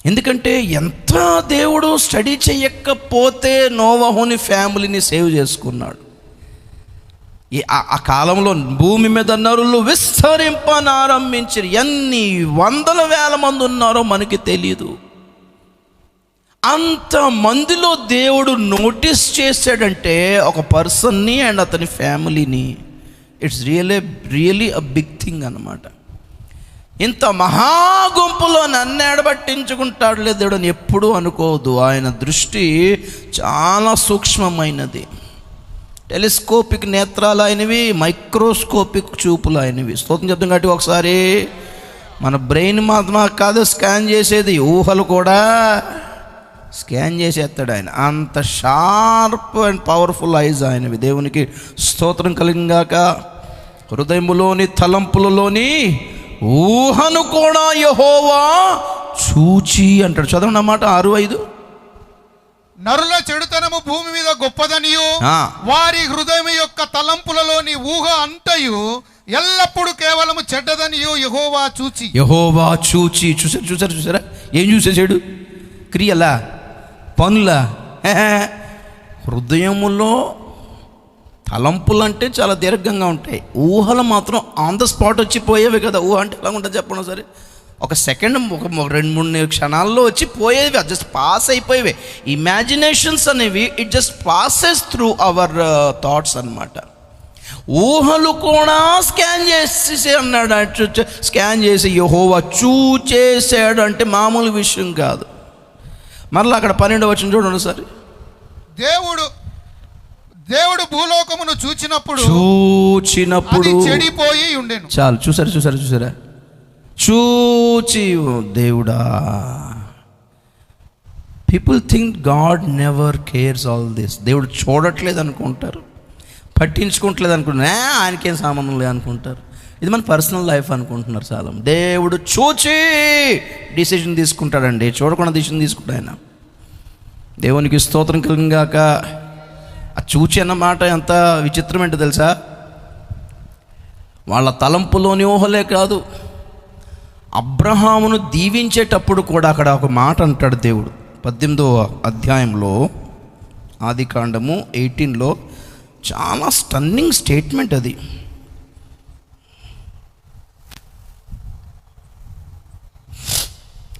ఎందుకంటే ఎంత దేవుడు స్టడీ చేయకపోతే నోవాహుని ఫ్యామిలీని సేవ్ చేసుకున్నాడు. ఆ కాలంలో భూమి మీద నరులు విస్తరింపనారంభించారు. ఎన్ని వందల వేల మంది ఉన్నారో మనకి తెలియదు. అంతమందిలో దేవుడు నోటీస్ చేశాడంటే ఒక పర్సన్ని అండ్ అతని ఫ్యామిలీని. It's really a big thing అన్నమాట. ఇంత మహాగుంపులో నన్ను ఎడబట్టించుకుంటాడు లేదు దేవుడు అని ఎప్పుడూ అనుకోవద్దు. ఆయన దృష్టి చాలా సూక్ష్మమైనది. టెలిస్కోపిక్ నేత్రాలు అయినవి, మైక్రోస్కోపిక్ చూపులు అయినవి. స్తోత్రం చెప్తాం కాబట్టి ఒకసారి. మన బ్రెయిన్ మాత్రం కాదు స్కాన్ చేసేది, ఊహలు కూడా స్కాన్ చేసేస్తాడు ఆయన. అంత షార్ప్ అండ్ పవర్ఫుల్ ఐజ్ ఆయనవి. దేవునికి స్తోత్రం కలిగాక. హృదయములోని తలంపులలోని ఊహను కూడా యెహోవా చూచి అంటాడు. చదవండి అన్నమాట 6:5. నరుల చెడుతనము భూమి మీద గొప్పదనియు వారి హృదయం యొక్క తలంపులలోని ఊహ అంతయు ఎల్లప్పుడు కేవలము చెడ్డదనియు యెహోవా చూచి. యెహోవా చూచి. చూసారా ఏం చూసేసాడు? క్రియలా, పనులా? హృదయములో తలంపులు అంటే చాలా దీర్ఘంగా ఉంటాయి, ఊహలు మాత్రం ఆన్ ద స్పాట్ వచ్చి పోయేవి కదా. ఊహ అంటే ఎలా ఉంటుంది చెప్పండి సరే. ఒక సెకండ్, ఒక 2-3 క్షణాల్లో వచ్చి పోయేవి, అది జస్ట్ పాస్ అయిపోయేవి. ఇమాజినేషన్స్ అనేవి it just passes through our thoughts అన్నమాట. ఊహలు కూడా స్కాన్ చేసేసి అన్నాడు, స్కాన్ చేసి యెహోవా చూచేసాడు అంటే మామూలు విషయం కాదు. మరలా అక్కడ 12 వచనం చూడండి సరే. దేవుడు భూలోకమును చూచినప్పుడు చెడిపోయి ఉండెను. చాలు, చూసారా చూచి. దేవుడా, people think God never cares all this. దేవుడు చూడట్లేదు అనుకుంటారు, పట్టించుకోవట్లేదు అనుకుంటారు, ఆయనకేం సంబంధం లేదు అనుకుంటారు. ఇది మన పర్సనల్ లైఫ్ అనుకుంటున్నారు చాలా. దేవుడు చూచి డిసిషన్ తీసుకుంటాడండి, చూడకుండా డిసిషన్ తీసుకుంటాడు ఆయన. దేవునికి స్తోత్రం కలిగాక. ఆ చూచి అన్న మాట ఎంత విచిత్రం ఏంటో తెలుసా? వాళ్ళ తలంపులోని ఊహలే కాదు, అబ్రహామును దీవించేటప్పుడు కూడా అక్కడ ఒక మాట అంటాడు దేవుడు. 18వ అధ్యాయంలో ఆదికాండము 18లో చాలా స్టన్నింగ్ స్టేట్మెంట్ అది.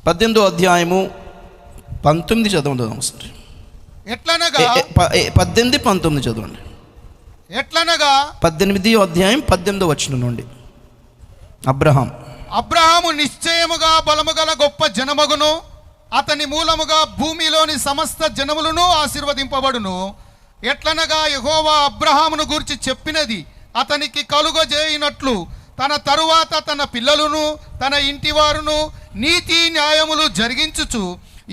18వ అధ్యాయము 19 చదవండి సరే. ఎట్లనగా 18-19 చదవండి. ఎట్లనగా 18వ అధ్యాయం 18వ వచనం నుండి. అబ్రహాము నిశ్చయముగా బలము గల గొప్ప జనమగును, అతని మూలముగా భూమిలోని సమస్త జనములను ఆశీర్వదింపబడును. ఎట్లనగా యెహోవా అబ్రహామును గూర్చి చెప్పినది అతనికి కలుగజేయినట్లు తన తరువాత తన పిల్లలను తన ఇంటివారును నీతి న్యాయములు జరిగించుచు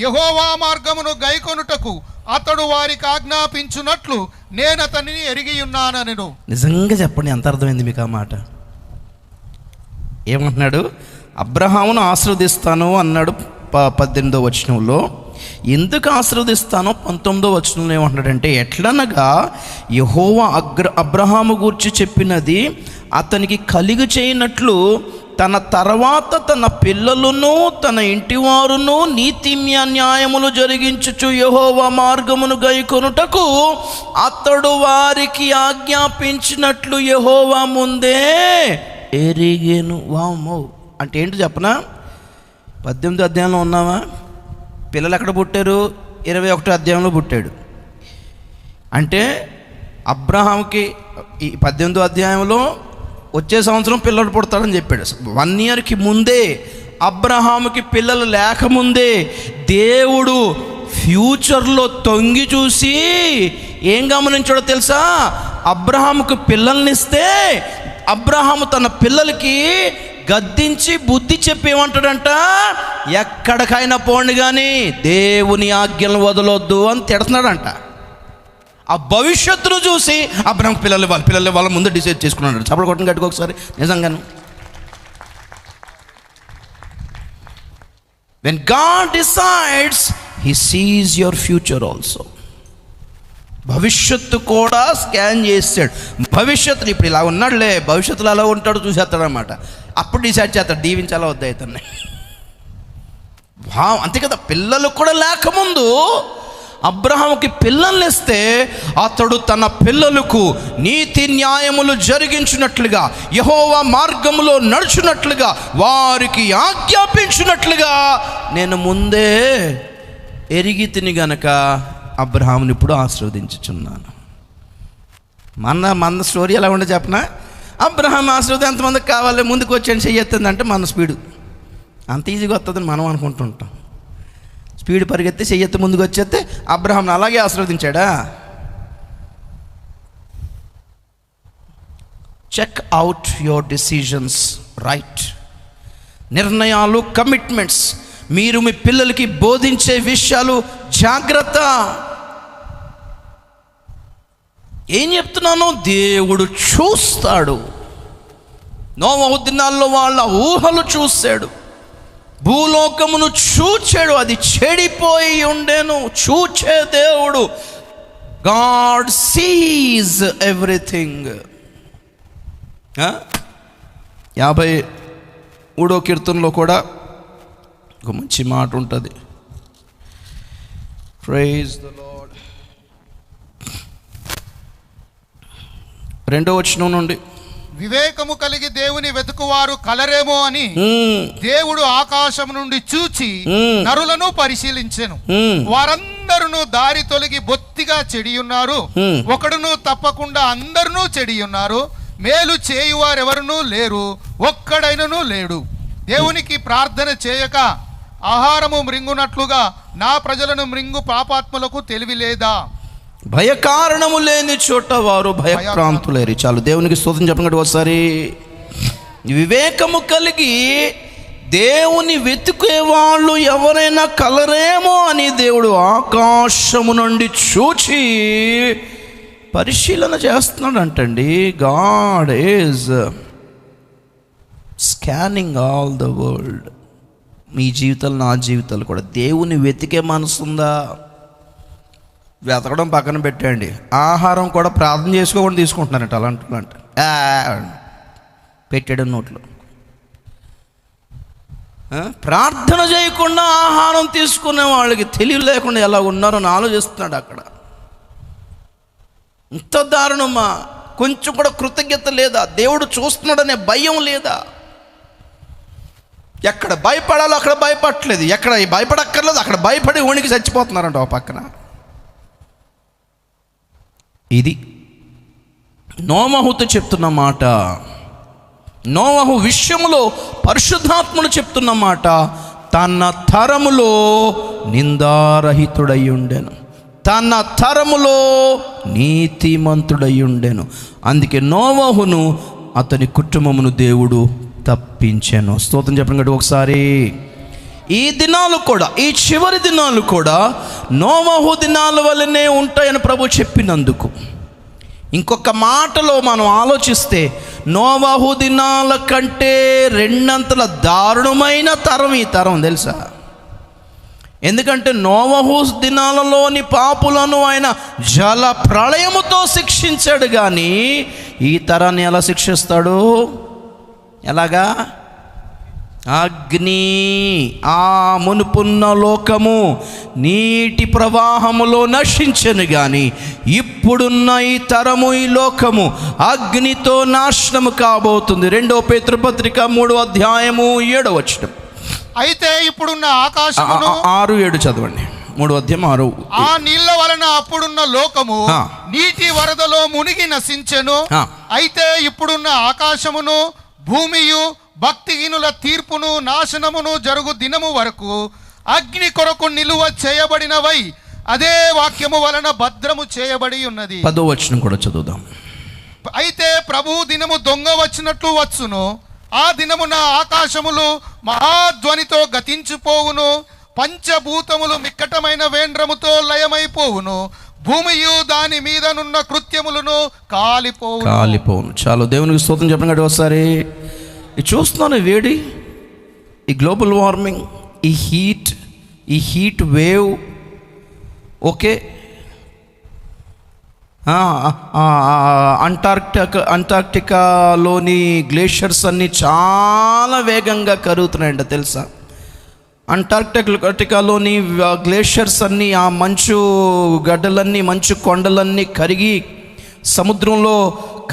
యెహోవా మార్గమును గైకొనుటకు అతడు వారికి ఆజ్ఞాపించున్నట్లు నేను అతనిని ఎరిగి ఉన్నానెను. నిజంగా చెప్పండి, ఎంత అర్థమైంది మీకు ఆ మాట? ఏమంటున్నాడు? అబ్రహామును ఆశీర్వదిస్తాను అన్నాడు 18వ వచనంలో. ఎందుకు ఆశీర్వదిస్తానో 19వ వచనంలో ఏమంటున్నాడంటే, ఎట్లనగా యెహోవా అబ్రహాము గూర్చి చెప్పినది అతనికి కలిగి చేయనట్లు తన తర్వాత తన పిల్లలను తన ఇంటివారును నీతి న్యాయములు జరిగించుచు యెహోవా మార్గమును గైకొనుటకు అతడు వారికి ఆజ్ఞాపించినట్లు యెహోవా ముందే ఎరిగెను. వామ్మో, అంటే ఏంటి చెప్పనా? 18వ అధ్యాయంలో ఉన్నావా? పిల్లలు ఎక్కడ పుట్టారు? 21వ అధ్యాయంలో పుట్టాడు. అంటే అబ్రహాంకి ఈ 18వ అధ్యాయంలో వచ్చే సంవత్సరం పిల్లలు పుడతాడని చెప్పాడు. 1 ఇయర్కి ముందే, అబ్రహాముకి పిల్లలు లేకముందే దేవుడు ఫ్యూచర్లో తొంగి చూసి ఏం గమనించాడో తెలుసా? అబ్రహాముకు పిల్లల్నిస్తే అబ్రహాము తన పిల్లలకి గద్దించి బుద్ధి చెప్పి ఏమంటాడంట, ఎక్కడికైనా పోండి కానీ దేవుని ఆజ్ఞలను వదలొద్దు అని తిడుతున్నాడంట. ఆ భవిష్యత్తును చూసి అబ్రహాం పిల్లలు వాళ్ళ ముందు డిసైడ్ చేసుకున్నాడు. చప్పలు కొట్టని గట్టుకు ఒకసారి. నిజంగాను, when God decides, he sees your future also. భవిష్యత్తు కూడా స్కాన్ చేస్తాడు. భవిష్యత్తులో ఇప్పుడు ఇలా ఉన్నాడులే, భవిష్యత్తులో అలా ఉంటాడు చూసేస్తాడు అనమాట. అప్పుడు డిసైడ్ చేస్తాడు దీవించాలా వద్దా ఇతన్ని. అంతే కదా, పిల్లలు కూడా లేకముందు అబ్రహాముకి పిల్లల్ని ఇస్తే అతడు తన పిల్లలకు నీతి న్యాయములు జరిగించినట్లుగా, యెహోవా మార్గములో నడుచున్నట్లుగా, వారికి ఆజ్ఞాపించినట్లుగా నేను ముందే ఎరిగి తిని గనక అబ్రహాముని ఇప్పుడు ఆశీర్వదించుచున్నాను. మన స్టోరీ ఎలా ఉండే చెప్పనా? అబ్రహాం ఆశీర్వాదం ఎంతమందికి కావాలి, ముందుకు వచ్చాను చెయ్యొత్తుందంటే మన స్పీడు అంత ఈజీగా వస్తుందని మనం అనుకుంటుంటాం. స్పీడ్ పరిగెత్తి చెయ్యెత్తి ముందుకు వచ్చేస్తే అబ్రహాంను అలాగే ఆశీర్వదించాడా? Check out your decisions right. నిర్ణయాలు, కమిట్మెంట్స్, మీరు మీ పిల్లలకి బోధించే విషయాలు జాగ్రత్త. ఏం చెప్తున్నాను? దేవుడు చూస్తాడు. నోవహు దినాల్లో వాళ్ళ ఊహలు చూశాడు. భూలోకమును చూచాడు, అది చెడిపోయి ఉండెను. చూచే దేవుడు, గాడ్ సీజ్ ఎవ్రీథింగ్. 53వ కీర్తనలో కూడా ఒక మంచి మాట ఉంటుంది. Praise the Lord. 2వ వచనం నుండి, వివేకము కలిగి దేవుని వెతుకువారు కలరేమో అని దేవుడు ఆకాశం నుండి చూచి నరులను పరిశీలించెను. వారందరూ దారి తొలగి బొత్తిగా చెడియున్నారు, ఒకడును తప్పకుండా అందరును చెడియున్నారు. మేలు చేయువారెవరునూ లేరు, ఒక్కడైనను లేడు. దేవునికి ప్రార్థన చేయక ఆహారము మృంగునట్లుగా నా ప్రజలను మృంగు పాపాత్ములకు తెలివి లేదా? భయకారణము లేని చోట వారు భయప్రాంతులేరు. చాలు, దేవునికి స్తోత్రం చెప్పండి ఒకసారి. వివేకము కలిగి దేవుని వెతుకే వాళ్ళు ఎవరైనా కలరేమో అని దేవుడు ఆకాశము నుండి చూచి పరిశీలన చేస్తున్నాడు అంటండి. God is scanning all the world. మీ జీవితాలు, నా జీవితాలు కూడా. దేవుని వెతికే మనసుందా? వెతకడం పక్కన పెట్టండి, ఆహారం కూడా ప్రార్థన చేసుకోకుండా తీసుకుంటున్నారంట అలాంటి పెట్టాడు నోట్లో. ప్రార్థన చేయకుండా ఆహారం తీసుకునే వాళ్ళకి తెలివి లేకుండా ఎలా ఉన్నారో అని ఆలోచిస్తున్నాడు అక్కడ. ఇంత దారుణమా? కొంచెం కూడా కృతజ్ఞత లేదా? దేవుడు చూస్తున్నాడనే భయం లేదా? ఎక్కడ భయపడాలో అక్కడ భయపడట్లేదు, ఎక్కడ భయపడక్కర్లేదు అక్కడ భయపడి వణికి చచ్చిపోతున్నారంట ఒక పక్కన. ఇది నోవహుతో చెప్తున్న మాట. నోవహు విషయములో పరిశుద్ధాత్ముడు చెప్తున్న మాట. తన తరములో నిందారహితుడై ఉండెను, తన తరములో నీతిమంతుడై ఉండెను. అందుకే నోవహును అతని కుటుంబమును దేవుడు తప్పించాను. స్తోత్రం చెప్పండి ఒకసారి. ఈ దినాలు కూడా, ఈ చివరి దినాలు కూడా నోవహు దినాల వల్లనే ఉంటాయని ప్రభు చెప్పినందుకు, ఇంకొక మాటలో మనం ఆలోచిస్తే నోవహు దినాల కంటే 2 అంతల దారుణమైన తరం ఈ తరం, తెలుసా? ఎందుకంటే నోవహు దినాలలోని పాపులను ఆయన జల ప్రళయముతో శిక్షించాడు, కానీ ఈ తరాన్ని ఎలా శిక్షిస్తాడు? ఎలాగా? అగ్ని. ఆ మునుపున్న లోకము నీటి ప్రవాహములో నశించను, కానీ ఇప్పుడున్న ఈ తరము, ఈ లోకము అగ్నితో నాశనము కాబోతుంది. 2వ పేతురు పత్రిక 3వ అధ్యాయము 7వ వచనం. అయితే ఇప్పుడున్న ఆకాశమును 6-7 చదవండి. 3వ అధ్యాయం 6. ఆ నీళ్ల వలన అప్పుడున్న లోకము నీటి వరదలో మునిగి నశించెను. అయితే ఇప్పుడున్న ఆకాశమును భూమియు భక్తిహీనుల తీర్పును నాశనమును జరుగు దినము వరకు అగ్ని కొరకు నిలువ చేయబడినవై అదే వాక్యము వలన భద్రము చేయబడి ఉన్నది. 10వ వచనం కూడా చదువుదాం. అయితే ప్రభు దినము దొంగ వచ్చినట్లు వచ్చును. ఆ దినమున ఆకాశములు మహాధ్వనితో గతించిపోవును, పంచభూతములు మిక్కటమైన వేండ్రముతో లయమైపోవును, భూమియు దాని మీదనున్న కృత్యములను కాలిపోవును. చాలు, దేవునికి స్తోత్రం చెప్పండి ఒకసారి. ఇది చూస్తున్నాను, వేడి, ఈ గ్లోబల్ వార్మింగ్, ఈ హీట్ వేవ్. ఓకే, అంటార్క్టికాలోని గ్లేషియర్స్ అన్నీ చాలా వేగంగా కరుగుతున్నాయంట, తెలుసా? అంటార్క్టికాలోని గ్లేషియర్స్ అన్నీ, ఆ మంచు గడ్డలన్నీ, మంచు కొండలన్నీ కరిగి సముద్రంలో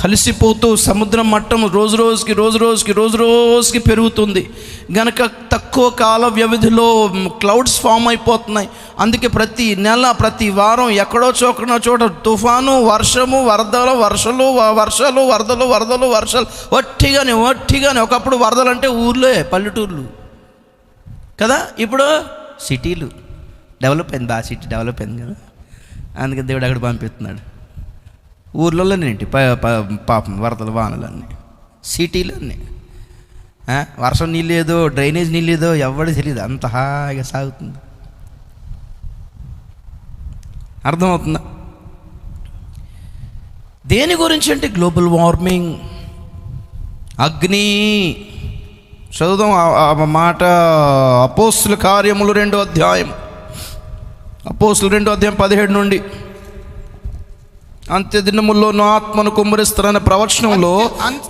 కలిసిపోతూ సముద్రం మట్టం రోజు రోజుకి పెరుగుతుంది గనక తక్కువ కాల వ్యవధిలో క్లౌడ్స్ ఫామ్ అయిపోతున్నాయి. అందుకే ప్రతి నెల, ప్రతి వారం ఎక్కడో చోట తుఫాను, వర్షము, వర్షాలు, వట్టిగానే. ఒకప్పుడు వరదలు అంటే ఊర్లే, పల్లెటూర్లు కదా, ఇప్పుడు సిటీలు డెవలప్ అయింది, బాగా సిటీ డెవలప్ అయింది కదా, అందుకని దేవుడు అక్కడ పంపిస్తున్నాడు. ఊర్లలోనేంటి పాపం వరదలు, వానలన్నీ, సిటీలన్నీ. వర్షం నీళ్ళు ఏదో, డ్రైనేజ్ నీళ్ళు ఏదో ఎవరికి తెలియదు, అంత హాయిగా సాగుతుంది. అర్థమవుతుందా? దేని గురించి అంటే గ్లోబల్ వార్మింగ్, అగ్ని. చదువుదాం ఆ మాట. అపోస్తుల కార్యములు 2వ అధ్యాయం, అపోస్తులు 2వ అధ్యాయం 17 నుండి. అంత్య దినముల్లో నా ఆత్మను కుమ్మరిస్తారనే ప్రవచనంలో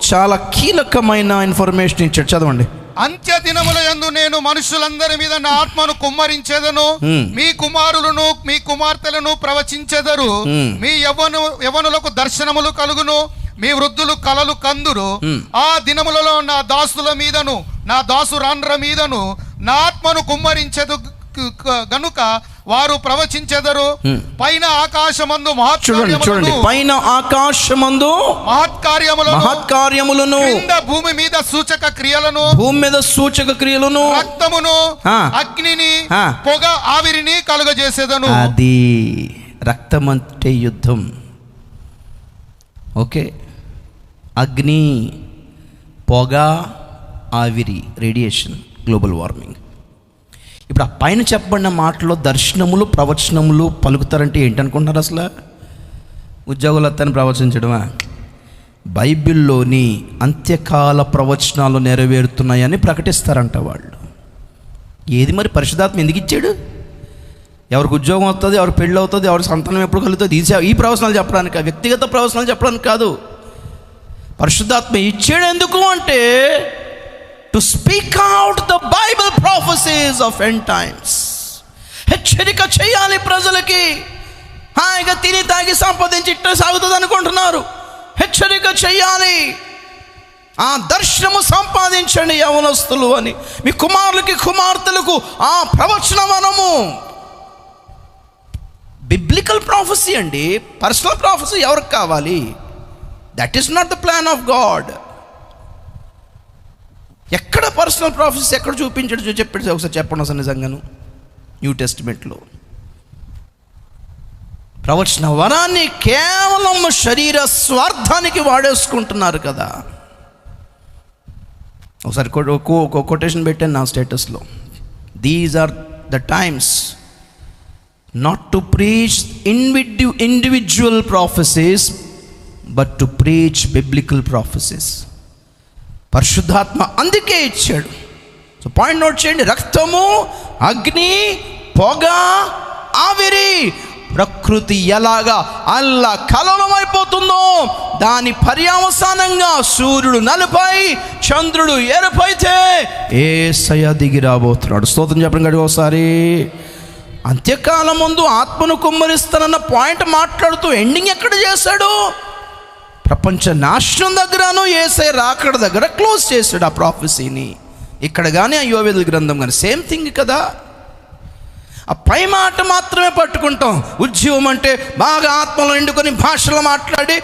చాలా కీలకమైన ఇన్ఫర్మేషన్ ఇచ్చాడు. చదవండి. అంత్య దినముల యందు నేను మనుషులందరి మీద నా ఆత్మను కుమ్మరించేదను, మీ కుమారులను మీ కుమార్తెలను ప్రవచించెదరు, మీ యవ్వనులకు దర్శనములు కలుగును, మీ వృద్ధులు కలలు కందురు. ఆ దినములలో నా దాసుల మీదను నా దాసురాండ్ర మీదను నా ఆత్మను కుమ్మరించెదు గనుక వారు ప్రవచించెదరు. పైన ఆకాశమందు చూడండి, పైన ఆకాశమందు మహత్కార్యములను, కింద భూమి మీద సూచక క్రియలను, భూమి మీద సూచక క్రియలను, రక్తమును, అగ్నిని, పొగ ఆవిరిని కలుగజేసేదను. అది రక్తం అంటే యుద్ధం. ఓకే, అగ్ని, పొగ, ఆవిరి, రేడియేషన్, గ్లోబల్ వార్మింగ్. ఇప్పుడు ఆ పైన చెప్పబడిన మాటలో దర్శనములు ప్రవచనములు పలుకుతారంటే ఏంటనుకుంటున్నారు? అసలు ఉద్యోగులతని ప్రవచించడమా? బైబిల్లోని అంత్యకాల ప్రవచనాలు నెరవేరుతున్నాయని ప్రకటిస్తారంట వాళ్ళు. ఏది మరి పరిశుద్ధాత్మ ఎందుకు ఇచ్చాడు? ఎవరికి ఉద్యోగం అవుతుంది, ఎవరికి పెళ్ళి అవుతుంది, ఎవరికి సంతానం ఎప్పుడు కలుగుతుంది, ఈ ప్రవచనాలు చెప్పడానికి, వ్యక్తిగత ప్రవచనాలు చెప్పడానికి కాదు. పరిశుద్ధాత్మ ఇచ్చాడు ఎందుకు అంటే to speak out the Bible prophecies of end times. హెచ్చరిక చేయాలి ప్రజలకి. హాయిగా తిని తాగి సంపాదించి ఇట్ట సాగుతుంది అనుకుంటున్నారు. హెచ్చరిక చేయాలి. ఆ దర్శనము సంపాదించండి యవనస్తులు అని, మీ కుమారులకి కుమార్తెలకు ఆ ప్రవచనమనము. బిబ్లికల్ ప్రాఫెసీ అండి. పర్సనల్ ప్రాఫెసీ ఎవరికి కావాలి? That is not the plan of God. ఎక్కడ పర్సనల్ ప్రాఫెసీ ఎక్కడ చూపించాడు చెప్పాడు? ఒకసారి చెప్పండి అసలు నిజంగాను. న్యూ టెస్టిమెంట్లో ప్రవచన వరాన్ని కేవలం శరీర స్వార్థానికి వాడేసుకుంటున్నారు కదా. ఒకసారి కొటేషన్ పెట్టాను నా స్టేటస్లో. These are the times not to preach individual prophecies but to preach biblical prophecies. పరిశుద్ధాత్మ అందుకే ఇచ్చాడు. సో పాయింట్ నోట్ చేయండి. రక్తము, అగ్ని, పొగ, ఆవిరి. ప్రకృతి ఎలాగా అల్లా కలవరమైపోతుందో దాని పర్యవసానంగా సూర్యుడు నలుపై చంద్రుడు ఎరుపైతే యేసయ్య దిగి రాబోతున్నాడు. స్తోత్రం చెప్పండి గడి ఒకసారి. అంత్యకాలం ముందు ఆత్మను కుమ్మరిస్తానన్న పాయింట్ మాట్లాడుతూ ఎండింగ్ ఎక్కడ చేశాడు? ప్రపంచ నాశనం దగ్గరను యేసయ్య రాకడ దగ్గర క్లోజ్ చేశాడు ఆ ప్రాఫెసీని. ఇక్కడ కానీ ఆ యోవేలు గ్రంథం కానీ సేమ్ థింగ్ కదా. ఆ పై మాట మాత్రమే పట్టుకుంటాం. ఉద్యోగం అంటే బాగా ఆత్మలో ఎండుకొని భాషలో మాట్లాడి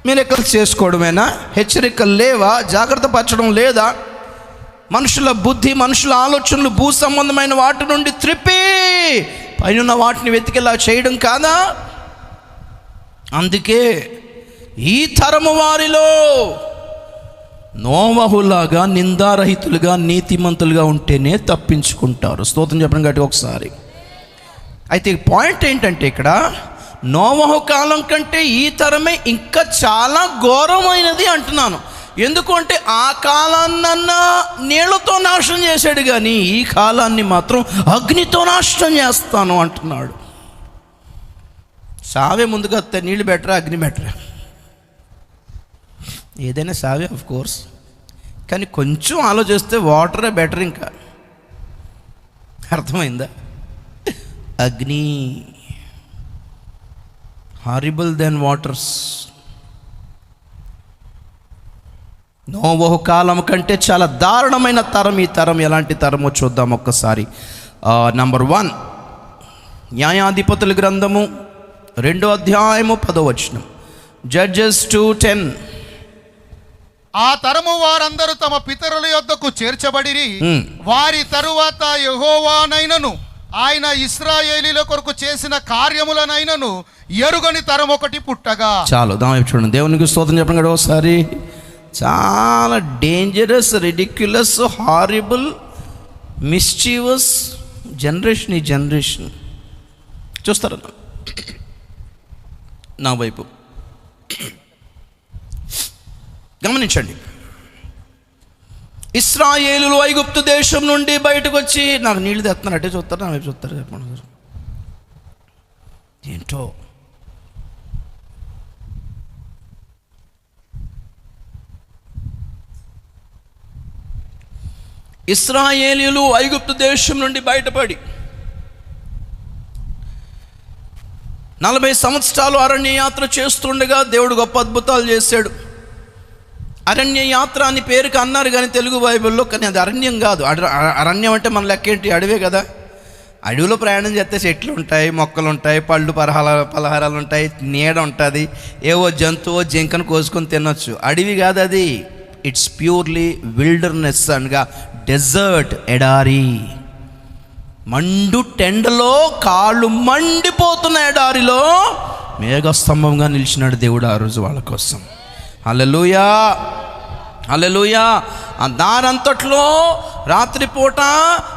మిరకలు చేసుకోవడమేనా? హెచ్చరికలు లేవా? జాగ్రత్త పరచడం లేదా? మనుషుల బుద్ధి, మనుషుల ఆలోచనలు భూ సంబంధమైన వాటి నుండి త్రిప్పి పైన వాటిని వెతికేలా చేయడం కాదా? అందుకే ఈ తరము వారిలో నోవహులాగా నిందారహితులుగా నీతిమంతులుగా ఉంటేనే తప్పించుకుంటారు. స్తోత్రం చెప్పడం గట్టి ఒకసారి. అయితే పాయింట్ ఏంటంటే ఇక్కడ నోవహు కాలం కంటే ఈ తరమే ఇంకా చాలా ఘోరమైనది అంటున్నాను. ఎందుకంటే ఆ కాలాన్నన్నా నీళ్లతో నాశనం చేశాడు, కానీ ఈ కాలాన్ని మాత్రం అగ్నితో నాశనం చేస్తాను అంటున్నాడు. సావే ముందుగా నీళ్ళు బెటరా, అగ్ని బెటరా? ఏదైనా సావే ఆఫ్ కోర్స్, కానీ కొంచెం ఆలోచిస్తే వాటరే బెటర్. ఇంకా అర్థమైందా? అగ్ని హారిబుల్ దెన్ వాటర్స్. నోవహు కాలం కంటే చాలా దారుణమైన తరం ఈ తరం. ఎలాంటి తరమో చూద్దాం ఒక్కసారి. నంబర్ 1 న్యాయాధిపతుల గ్రంథము 2వ అధ్యాయము 10వ వచనం. జడ్జెస్ 2:10. ఆ తరము వారందరూ తమ పితరుల యొద్దకు చేర్చబడిరి. వారి తరువాత యెహోవానైనను ఆయన ఇశ్రాయేలీల కొరకు చేసిన కార్యములనైనను ఎరుగని తరం ఒకటి పుట్టగా. చాలు దాని చూడండి. దేవునికి స్తోత్రం చెప్పండి కదా ఒకసారి. చాలా డేంజరస్, రిడిక్యులస్, హారిబుల్, మిస్చీవస్ జనరేషన్ ఈ జనరేషన్. చూస్తారా నా వైపు? గమనించండి. ఇశ్రాయేలులు ఐగుప్తు దేశం నుండి బయటకు వచ్చి, నాకు నీళ్ళు తెస్తున్నారు, అటే చూస్తారు, నా వైపు చూస్తారు, చెప్పండి ఏంటో. ఇశ్రాయేలీయులు ఐగుప్తు దేశం నుండి బయటపడి 40 సంవత్సరాలు అరణ్య యాత్ర చేస్తుండగా దేవుడు గొప్ప అద్భుతాలు చేశాడు. అరణ్య యాత్ర అని పేరుకి అన్నారు కానీ తెలుగు బైబిల్లో, కానీ అది అరణ్యం కాదు. అరణ్యం అంటే మన లెక్క ఏంటి? అడవే కదా. అడవిలో ప్రయాణం చేస్తే చెట్లు ఉంటాయి, మొక్కలు ఉంటాయి, పళ్ళు పలహారాలు ఉంటాయి, నీడ ఉంటుంది, ఏవో జంతువు జింకను కోసుకొని తినొచ్చు. అడవి కాదు అది. ఇట్స్ ప్యూర్లీ విల్డర్నెస్ అనగా డెజర్ట్, ఎడారి. మండు టెండలో కాళ్ళు మండిపోతున్న ఎడారిలో మేఘస్తంభంగా నిలిచినాడు దేవుడు ఆ రోజు వాళ్ళ కోసం. హల్లెలూయా, హల్లెలూయా. ఆ దారంతట్లో రాత్రిపూట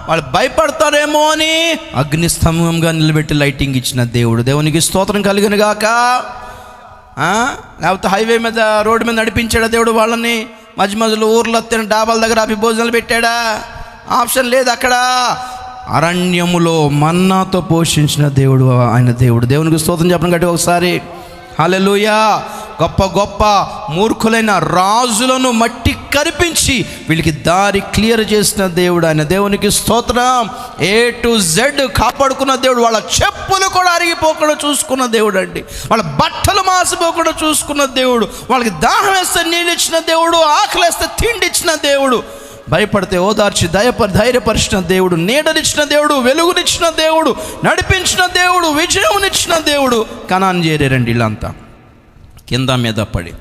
వాళ్ళు భయపడతారేమో అని అగ్నిస్తంభంగా నిలబెట్టి లైటింగ్ ఇచ్చిన దేవుడు. దేవునికి స్తోత్రం కలిగిన గాక. లేకపోతే హైవే మీద, రోడ్డు మీద నడిపించాడా దేవుడు వాళ్ళని? మధ్య మధ్యలో ఊర్లో తిన డాబాల దగ్గర ఆపి భోజనాలు పెట్టాడా? ఆప్షన్ లేదు అక్కడ. అరణ్యములో మన్నాతో పోషించిన దేవుడు ఆయన దేవుడు. దేవునికి స్తోత్రం చెప్పడం గట్టి ఒకసారి. హల్లెలూయా. గొప్ప గొప్ప మూర్ఖులైన రాజులను మట్టి కరిపించి వీళ్ళకి దారి క్లియర్ చేసిన దేవుడు ఆయన. దేవునికి స్తోత్రం. A to Z కాపాడుకున్న దేవుడు. వాళ్ళ చెప్పులు కూడా అరిగిపోకుండా చూసుకున్న దేవుడు అండి. వాళ్ళ బట్టలు మాసిపోకుండా చూసుకున్న దేవుడు. వాళ్ళకి దాహం వేస్తే నీళ్ళు ఇచ్చిన దేవుడు, ఆకలి వేస్తే తిండి ఇచ్చిన దేవుడు, భయపడితే ఓదార్చి ధైర్యపరిచిన దేవుడు, నీడనిచ్చిన దేవుడు, వెలుగునిచ్చిన దేవుడు, నడిపించిన దేవుడు, విజయమునిచ్చిన దేవుడు. కనాన్ చేరారండి వీళ్ళంతా కింద మీద పడి.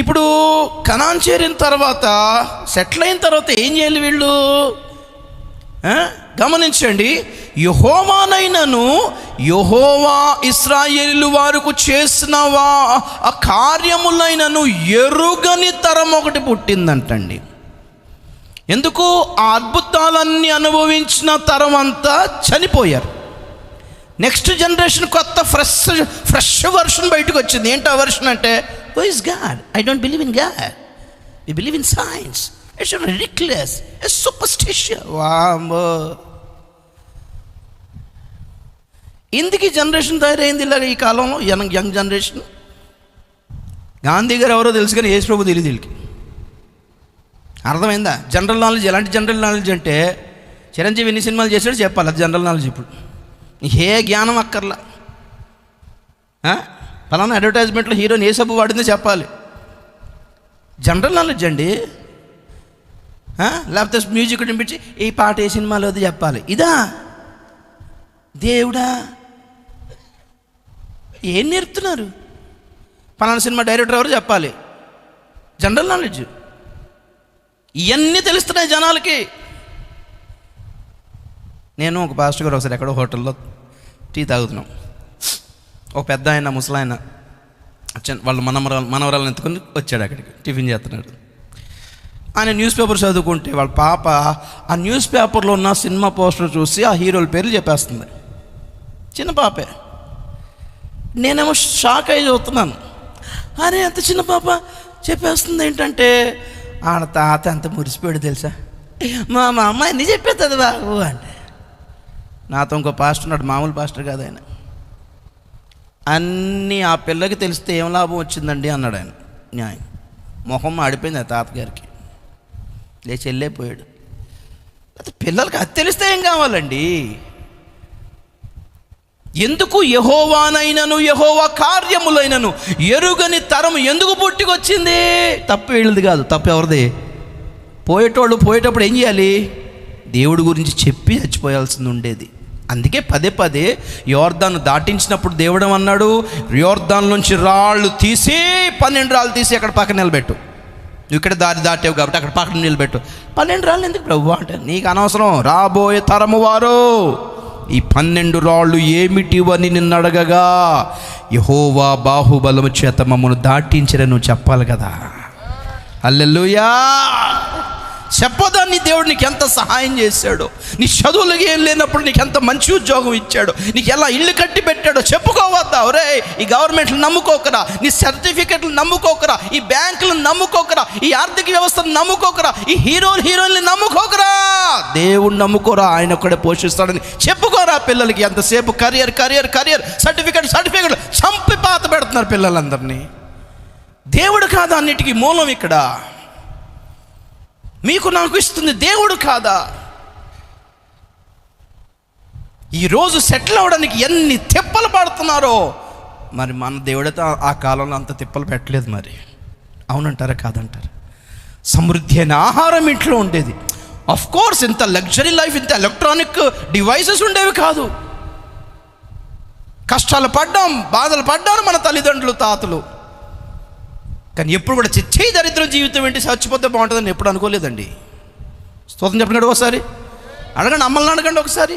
ఇప్పుడు కనాన్ చేరిన తర్వాత, సెటిల్ అయిన తర్వాత ఏం చేయాలి వీళ్ళు? గమనించండి. యెహోవా ఇశ్రాయేలు వారికి చేసిన ఆ కార్యములైనను ఎరుగని తరం ఒకటి పుట్టిందంటండి. ఎందుకు? ఆ అద్భుతాలన్నీ అనుభవించిన తరం అంతా చనిపోయారు. నెక్స్ట్ జనరేషన్ కొత్త ఫ్రెష్ వర్షన్ బయటకు వచ్చింది. ఏంటి ఆ వర్షన్ అంటే, who is God? I don't believe in God, we believe in science. It's ridiculous, it's superstitious. వామ్మో, ఎందుకు ఈ జనరేషన్ తయారైంది ఇలాగ ఈ కాలంలో? Young generation. గాంధీ గారు ఎవరో తెలుసు కానీ యేసు ప్రభు తెలియదు వీళ్ళకి. అర్థమైందా? General knowledge. ఎలాంటి జనరల్ నాలెడ్జ్ అంటే, చిరంజీవి ఎన్ని సినిమాలు చేశాడో చెప్పాలి, అది జనరల్ నాలెడ్జ్. ఇప్పుడు ఏ జ్ఞానం అక్కర్లా. ఫలానా అడ్వర్టైజ్మెంట్లో హీరోని ఏ సబ్బు వాడిందో చెప్పాలి, జనరల్ నాలెడ్జ్ అండి. లేకపోతే మ్యూజిక్ వినిపించి ఈ పాట ఏ సినిమాలో అది చెప్పాలి. ఇదా దేవుడా? ఏం నేర్పుతున్నారు? ఫలానా సినిమా డైరెక్టర్ ఎవరు చెప్పాలి, జనరల్ నాలెడ్జ్. ఇవన్నీ తెలుస్తున్నాయి జనాలకి. నేను ఒక పాస్టర్ గారు ఒకసారి ఎక్కడో హోటల్లో టీ తాగుతున్నాం. ఒక పెద్ద ఆయన, ముసలాయన, వాళ్ళు మనవరాలను ఎత్తుకొని వచ్చాడు అక్కడికి, టిఫిన్ చేస్తున్నాడు. ఆయన న్యూస్ పేపర్ చదువుకుంటే వాళ్ళ పాప ఆ న్యూస్ పేపర్లో ఉన్న సినిమా పోస్టర్ చూసి ఆ హీరోల పేర్లు చెప్పేస్తుంది. చిన్న పాపే. నేనేమో షాక్ అయ్యి చదువుతున్నాను. అరే అంత చిన్న పాప చెప్పేస్తుంది ఏంటంటే, ఆడ తాత ఎంత మురిసిపోయాడు తెలుసా, మా అమ్మాయి ఎన్ని చెప్పేస్తుంది బాబు అంటే. నాతో ఇంకో పాస్టర్ ఉన్నాడు, మామూలు పాస్టర్ కాదు ఆయన. అన్నీ ఆ పిల్లకి తెలిస్తే ఏం లాభం వచ్చిందండి అన్నాడు ఆయన. న్యాయం. మొహం ఆడిపోయింది ఆ తాతగారికి, లేచి వెళ్ళిపోయాడు. అయితే పిల్లలకి అది తెలిస్తే ఏం కావాలండి? ఎందుకు యెహోవానైనను యెహోవా కార్యములైనను ఎరుగని తరం ఎందుకు పుట్టుకొచ్చింది? తప్పు వీళ్ళది కాదు, తప్పు ఎవరిది? పోయేటోళ్ళు పోయేటప్పుడు ఏం చేయాలి? దేవుడి గురించి చెప్పి చచ్చిపోయాల్సింది ఉండేది. అందుకే పదే పదే యోర్దాను దాటించినప్పుడు దేవుడు అన్నాడు, యోర్దాన్ నుంచి రాళ్ళు తీసి 12 రాళ్ళు తీసి అక్కడ పక్కన నిలబెట్టు. నువ్వు ఇక్కడ దారి దాటావు కాబట్టి అక్కడ పక్కన నిలబెట్టు. 12 రాళ్ళు ఎందుకు ప్రభు అంటే, నీకు అనవసరం. రాబోయే తరము వారు ఈ 12 రాళ్ళు ఏమిటివని నిన్ను అడగగా, యెహోవా బాహుబలము చేత మమ్మను దాటించరని నువ్వు చెప్పాలి కదా. హల్లెలూయా. చెప్పదాన్ని దేవుడు నీకు ఎంత సహాయం చేశాడు, నీ చదువులకి ఏం లేనప్పుడు నీకు ఎంత మంచి ఉద్యోగం ఇచ్చాడు, నీకు ఎలా ఇల్లు కట్టి పెట్టాడో చెప్పుకోవద్దా? ఒరే, ఈ గవర్నమెంట్లు నమ్ముకోకరా, నీ సర్టిఫికెట్లు నమ్ముకోకరా, ఈ బ్యాంకులు నమ్ముకోకరా, ఈ ఆర్థిక వ్యవస్థను నమ్ముకోకరా, ఈ హీరోయిన్లు నమ్ముకోకరా, దేవుడు నమ్ముకోరా, ఆయన ఒక్కడే పోషిస్తాడని చెప్పుకోరా. పిల్లలకి ఎంతసేపు career career career, certificate certificate చంపి పాత పెడుతున్నారు పిల్లలందరినీ. దేవుడు కాదా అన్నిటికీ మూలం? ఇక్కడ మీకు నాకు ఇస్తుంది దేవుడు కాదా? ఈరోజు సెటిల్ అవ్వడానికి ఎన్ని తిప్పలు పడుతున్నారో, మరి మన దేవుడితో ఆ కాలంలో అంత తిప్పలు పెట్టలేదు. మరి అవునంటారా కాదంటారా? సమృద్ధి అయిన ఆహారం ఇంట్లో ఉండేది. ఆఫ్ కోర్స్ ఇంత లగ్జరీ లైఫ్, ఇంత ఎలక్ట్రానిక్ డివైసెస్ ఉండేవి కాదు. కష్టాలు పడ్డాం, బాధలు పడ్డారు మన తల్లిదండ్రులు, తాతలు. కానీ ఎప్పుడు కూడా చిచ్చే దరిద్రం జీవితం ఏంటి, చచ్చిపోతే బాగుంటుందని ఎప్పుడు అనుకోలేదండి. స్తోత్రం చెప్పండి ఒకసారి, అడగండి, అమ్మల్ని అడగండి ఒకసారి.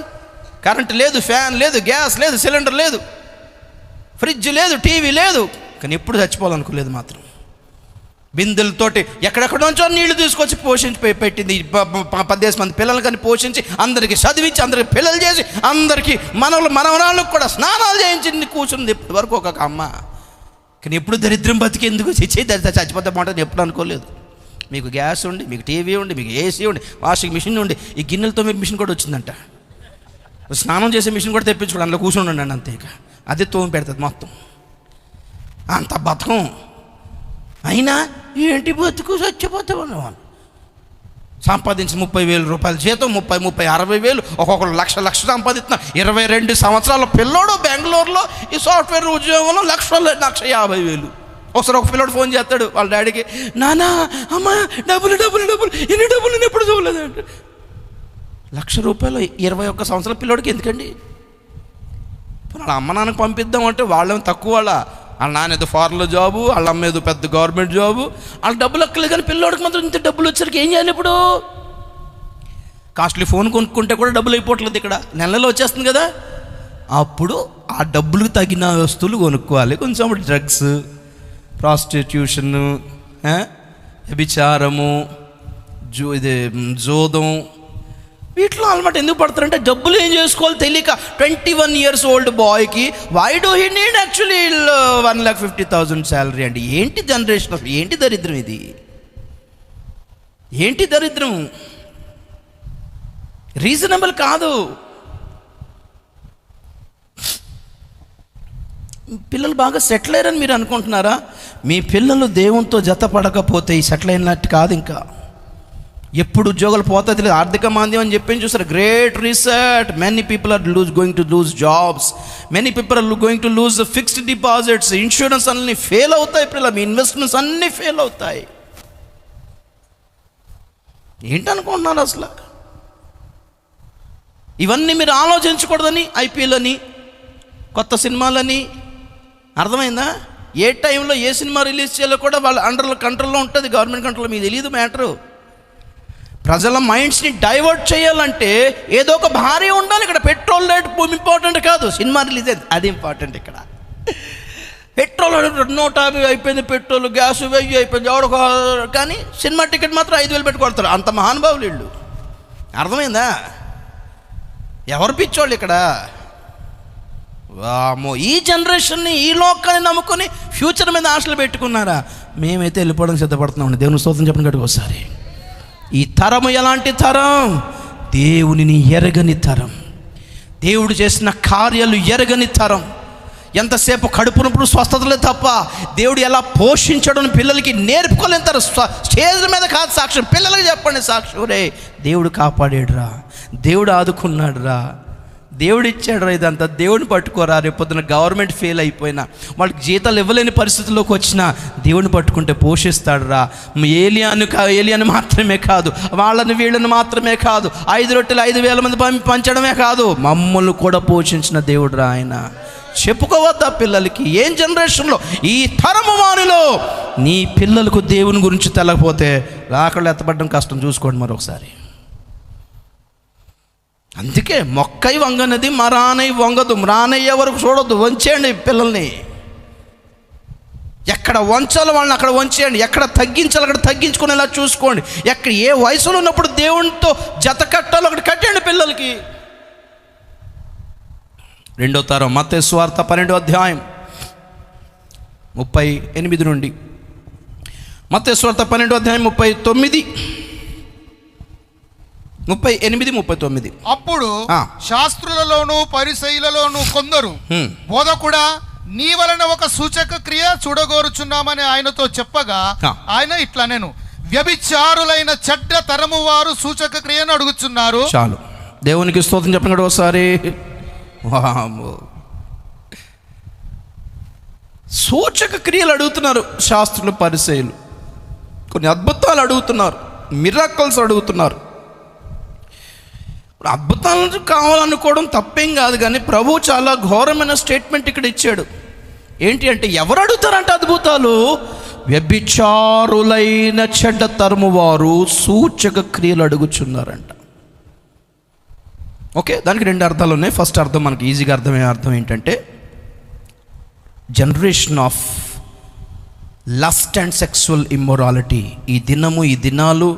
కరెంట్ లేదు, ఫ్యాన్ లేదు, గ్యాస్ లేదు, సిలిండర్ లేదు, ఫ్రిడ్జ్ లేదు, టీవీ లేదు, కానీ ఎప్పుడు చచ్చిపోవాలనుకోలేదు మాత్రం. బిందెలతోటి ఎక్కడెక్కడ నుంచో నీళ్లు తీసుకొచ్చి పోషించి పెట్టింది. 10 మంది పిల్లలు కానీ పోషించి, అందరికీ చదివించి, అందరికి పిల్లలు చేసి, అందరికీ మనవరాళ్ళకు కూడా స్నానాలు చేయించి కూర్చుంది ఇప్పటి వరకు ఒక అమ్మ. కానీ ఎప్పుడు దరిద్రం బతికేందుకు చచ్చిపోతే బాగుంటుంది ఎప్పుడు అనుకోలేదు. మీకు గ్యాస్ ఉండి, మీకు టీవీ ఉండి, మీకు ఏసీ ఉండి, వాషింగ్ మిషన్ ఉండి, ఈ గిన్నెలతో మీకు మిషన్ కూడా వచ్చిందంట. స్నానం చేసే మిషన్ కూడా తెప్పించుకోండి, అందులో కూర్చొని ఉండండి అంతే. ఇక అదే తోమి పెడుతుంది మొత్తం. అంత బతకం అయినా ఏంటి బతుకు, చచ్చిపోతామన్నా. సంపాదించి 30,000 రూపాయల జీతం, 30, 60,000, ఒక్కొక్కరు లక్ష సంపాదిస్తున్నారు. 22 సంవత్సరాల పిల్లోడు బెంగళూరులో ఈ సాఫ్ట్వేర్ ఉద్యోగంలో 1,50,000. ఒకసారి ఒక పిల్లోడు ఫోన్ చేస్తాడు వాళ్ళ డాడీకి, నానా అమ్మ డబ్బులు ఎన్ని డబ్బులు నేను ఎప్పుడు చూడలేదు అంటే. 1,00,000 రూపాయలు 21 సంవత్సరాల పిల్లోడికి ఎందుకండి? వాళ్ళ అమ్మ నాన్నకు పంపిద్దామంటే వాళ్ళేమో తక్కువ. వాళ్ళ నాన్న ఏదో ఫారెన్లో జాబు, వాళ్ళ అమ్మ ఏదో పెద్ద గవర్నమెంట్ జాబు, వాళ్ళ డబ్బులు ఎక్కలేదు. కానీ పిల్లోడికి మాత్రం ఇంత డబ్బులు వచ్చరికి ఏం చేయాలి? ఇప్పుడు కాస్ట్లీ ఫోన్ కొనుక్కుంటే కూడా డబ్బులు అయిపోవట్లేదు. ఇక్కడ నెలలో వచ్చేస్తుంది కదా, అప్పుడు ఆ డబ్బులకు తగిన వస్తువులు కొనుక్కోవాలి. కొంచెం డ్రగ్స్, ప్రాస్టిట్యూషను, వ్యభిచారము, జోదం, వీటిలో అలవాటు ఎందుకు పడతారంటే డబ్బులు ఏం చేసుకోవాలి తెలియక. 21 years old బాయ్కి why do he need actually 1,50,000 salary అండి. ఏంటి జనరేషన్, ఏంటి దరిద్రం ఇది, ఏంటి దరిద్రం? రీజనబుల్ కాదు. పిల్లలు బాగా సెటిల్ అయ్యారని మీరు అనుకుంటున్నారా? మీ పిల్లలు దేవునితో జత పడకపోతే ఈ సెటిల్ అయినట్టు కాదు. ఇంకా ఎప్పుడు ఉద్యోగాలు పోతా తెలియదు. ఆర్థిక మాంద్యం అని చెప్పి చూస్తారు. Great research, many people are going to lose jobs, many people are going to lose fixed deposits, insurance అన్నీ ఫెయిల్ అవుతాయి. పిల్లలు మీ ఇన్వెస్ట్మెంట్స్ అన్నీ ఫెయిల్ అవుతాయి. ఏంటనుకుంటున్నారు అసలు? ఇవన్నీ మీరు ఆలోచించకూడదని, ఐపీఎల్ అని, కొత్త సినిమాలని, అర్థమైందా? ఏ టైంలో ఏ సినిమా రిలీజ్ చేయాలో కూడా వాళ్ళ కంట్రోల్లో ఉంటుంది, గవర్నమెంట్ కంట్రోల్లో. మీకు తెలియదు మ్యాటరు. ప్రజల మైండ్స్ని డైవర్ట్ చేయాలంటే ఏదో ఒక భారీ ఉండాలి. ఇక్కడ పెట్రోల్ రేట్ ఇంపార్టెంట్ కాదు, సినిమా రిలీజ్ అయింది అది ఇంపార్టెంట్. ఇక్కడ పెట్రోల్ 150 అయిపోయింది, పెట్రోల్ గ్యాస్ 1000 అయిపోయింది ఎవడో. కానీ సినిమా టికెట్ మాత్రం 5,000 పెట్టుకొడతారు. అంత మహానుభావులు వీళ్ళు. అర్థమైందా? ఎవరు పిచ్చోళ్ళు ఇక్కడ? వామో, ఈ జనరేషన్ని, ఈ లోకాన్ని నమ్ముకొని ఫ్యూచర్ మీద ఆశలు పెట్టుకున్నారా? మేమైతే వెళ్ళిపోవడానికి సిద్ధపడుతున్నామండి. దేవుని స్తోత్రం చెప్పండి గట్టిగా ఒకసారి. ఈ తరము ఎలాంటి తరం? దేవునిని ఎరగని తరం, దేవుడు చేసిన కార్యాలు ఎరగని తరం. ఎంతసేపు కడుపునప్పుడు స్వస్థతలే తప్ప దేవుడు ఎలా పోషించడం పిల్లలకి నేర్పుకోలేని తరం. స్టేజ్ మీద కాదు సాక్ష్యం, పిల్లలకి చెప్పండి సాక్ష్యం. రే దేవుడు కాపాడాడురా, దేవుడు ఆదుకున్నాడురా, దేవుడు ఇచ్చాడురా, ఇదంతా దేవుడిని పట్టుకోరా. రేపొద్దున గవర్నమెంట్ ఫెయిల్ అయిపోయినా, వాళ్ళకి జీతాలు ఇవ్వలేని పరిస్థితుల్లోకి వచ్చినా దేవుడిని పట్టుకుంటే పోషిస్తాడురా. ఏలియాను మాత్రమే కాదు, వాళ్ళని వీళ్ళని మాత్రమే కాదు, 5 రొట్టెలు 5,000 మంది పంచడమే కాదు, మమ్మల్ని కూడా పోషించిన దేవుడురా ఆయన. చెప్పుకోవద్దా పిల్లలకి? ఏం జనరేషన్లో ఈ తరము వారిలో నీ పిల్లలకు దేవుని గురించి తెలకపోతే రాకళ్ళు ఎత్తపడడం కష్టం. చూసుకోండి మరొకసారి. అందుకే మొక్కై వంగనది మరానై వంగదు, రానయ్యే వరకు చూడొద్దు, వంచేయండి పిల్లల్ని. ఎక్కడ వంచాలో వాళ్ళని అక్కడ వంచేయండి, ఎక్కడ తగ్గించాలో అక్కడ తగ్గించుకునేలా చూసుకోండి. ఎక్కడ ఏ వయసులో ఉన్నప్పుడు దేవునితో జత కట్టాలో అక్కడ కట్టండి పిల్లలకి. 2వ తరం మత్తయి సువార్త 12వ అధ్యాయం 38 నుండి. మత్తయి సువార్త 12వ అధ్యాయం 38, 39. అప్పుడు శాస్త్రులలోను పరిసయ్యులలోను కొందరు, బోధకుడా, నీ వలన ఒక సూచక క్రియ చూడగోరుచున్నామని ఆయనతో చెప్పగా ఆయన ఇట్లా, నేను వ్యభిచారులైన చెడ్డ తరము వారు సూచక క్రియను అడుగుచున్నారు. చాలు, దేవునికి స్తోత్రం చెప్పండి ఒకసారి. సూచక క్రియలు అడుగుతున్నారు శాస్త్రులు పరిసయ్యులు, కొన్ని అద్భుతాలు అడుగుతున్నారు, మిరాకిల్స్ అడుగుతున్నారు. అద్భుతాలు కావాలనుకోవడం తప్పేం కాదు, కానీ ప్రభు చాలా ఘోరమైన స్టేట్మెంట్ ఇక్కడ ఇచ్చాడు. ఏంటి అంటే, ఎవరు అడుగుతారంటే అద్భుతాలు? వ్యభిచారులైన చెడ్డ తరము వారు సూచక క్రియలు అడుగుచున్నారంట. ఓకే, దానికి 2 అర్థాలు ఉన్నాయి. ఫస్ట్ అర్థం మనకి ఈజీగా అర్థమయ్యే అర్థం ఏంటంటే, generation of lust and sexual immorality. ఈ దినాలు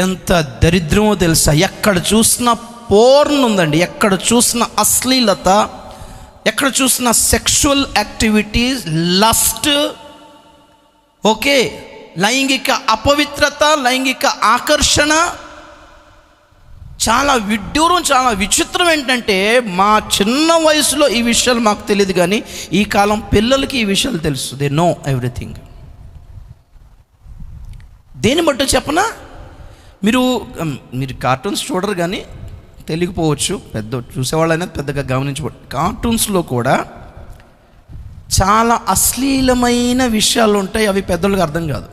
ఎంత దరిద్రమో తెలుసా? ఎక్కడ చూసినా పోర్న్ ఉందండి, ఎక్కడ చూసినా అశ్లీలత, ఎక్కడ చూసినా సెక్షువల్ యాక్టివిటీస్, లస్ట్, ఓకే, లైంగిక అపవిత్రత, లైంగిక ఆకర్షణ. చాలా విడ్డూరం, చాలా విచిత్రం ఏంటంటే, మా చిన్న వయసులో ఈ విషయాలు మాకు తెలియదు, కానీ ఈ కాలం పిల్లలకి ఈ విషయాలు తెలుసు. They know everything. దేని బట్టి చెప్పనా, మీరు కార్టూన్స్ చూడరు కానీ తెలియకపోవచ్చు, పెద్ద చూసేవాళ్ళైనా పెద్దగా గమనించబడి, కార్టూన్స్లో కూడా చాలా అశ్లీలమైన విషయాలు ఉంటాయి. అవి పెద్దలకు అర్థం కాదు.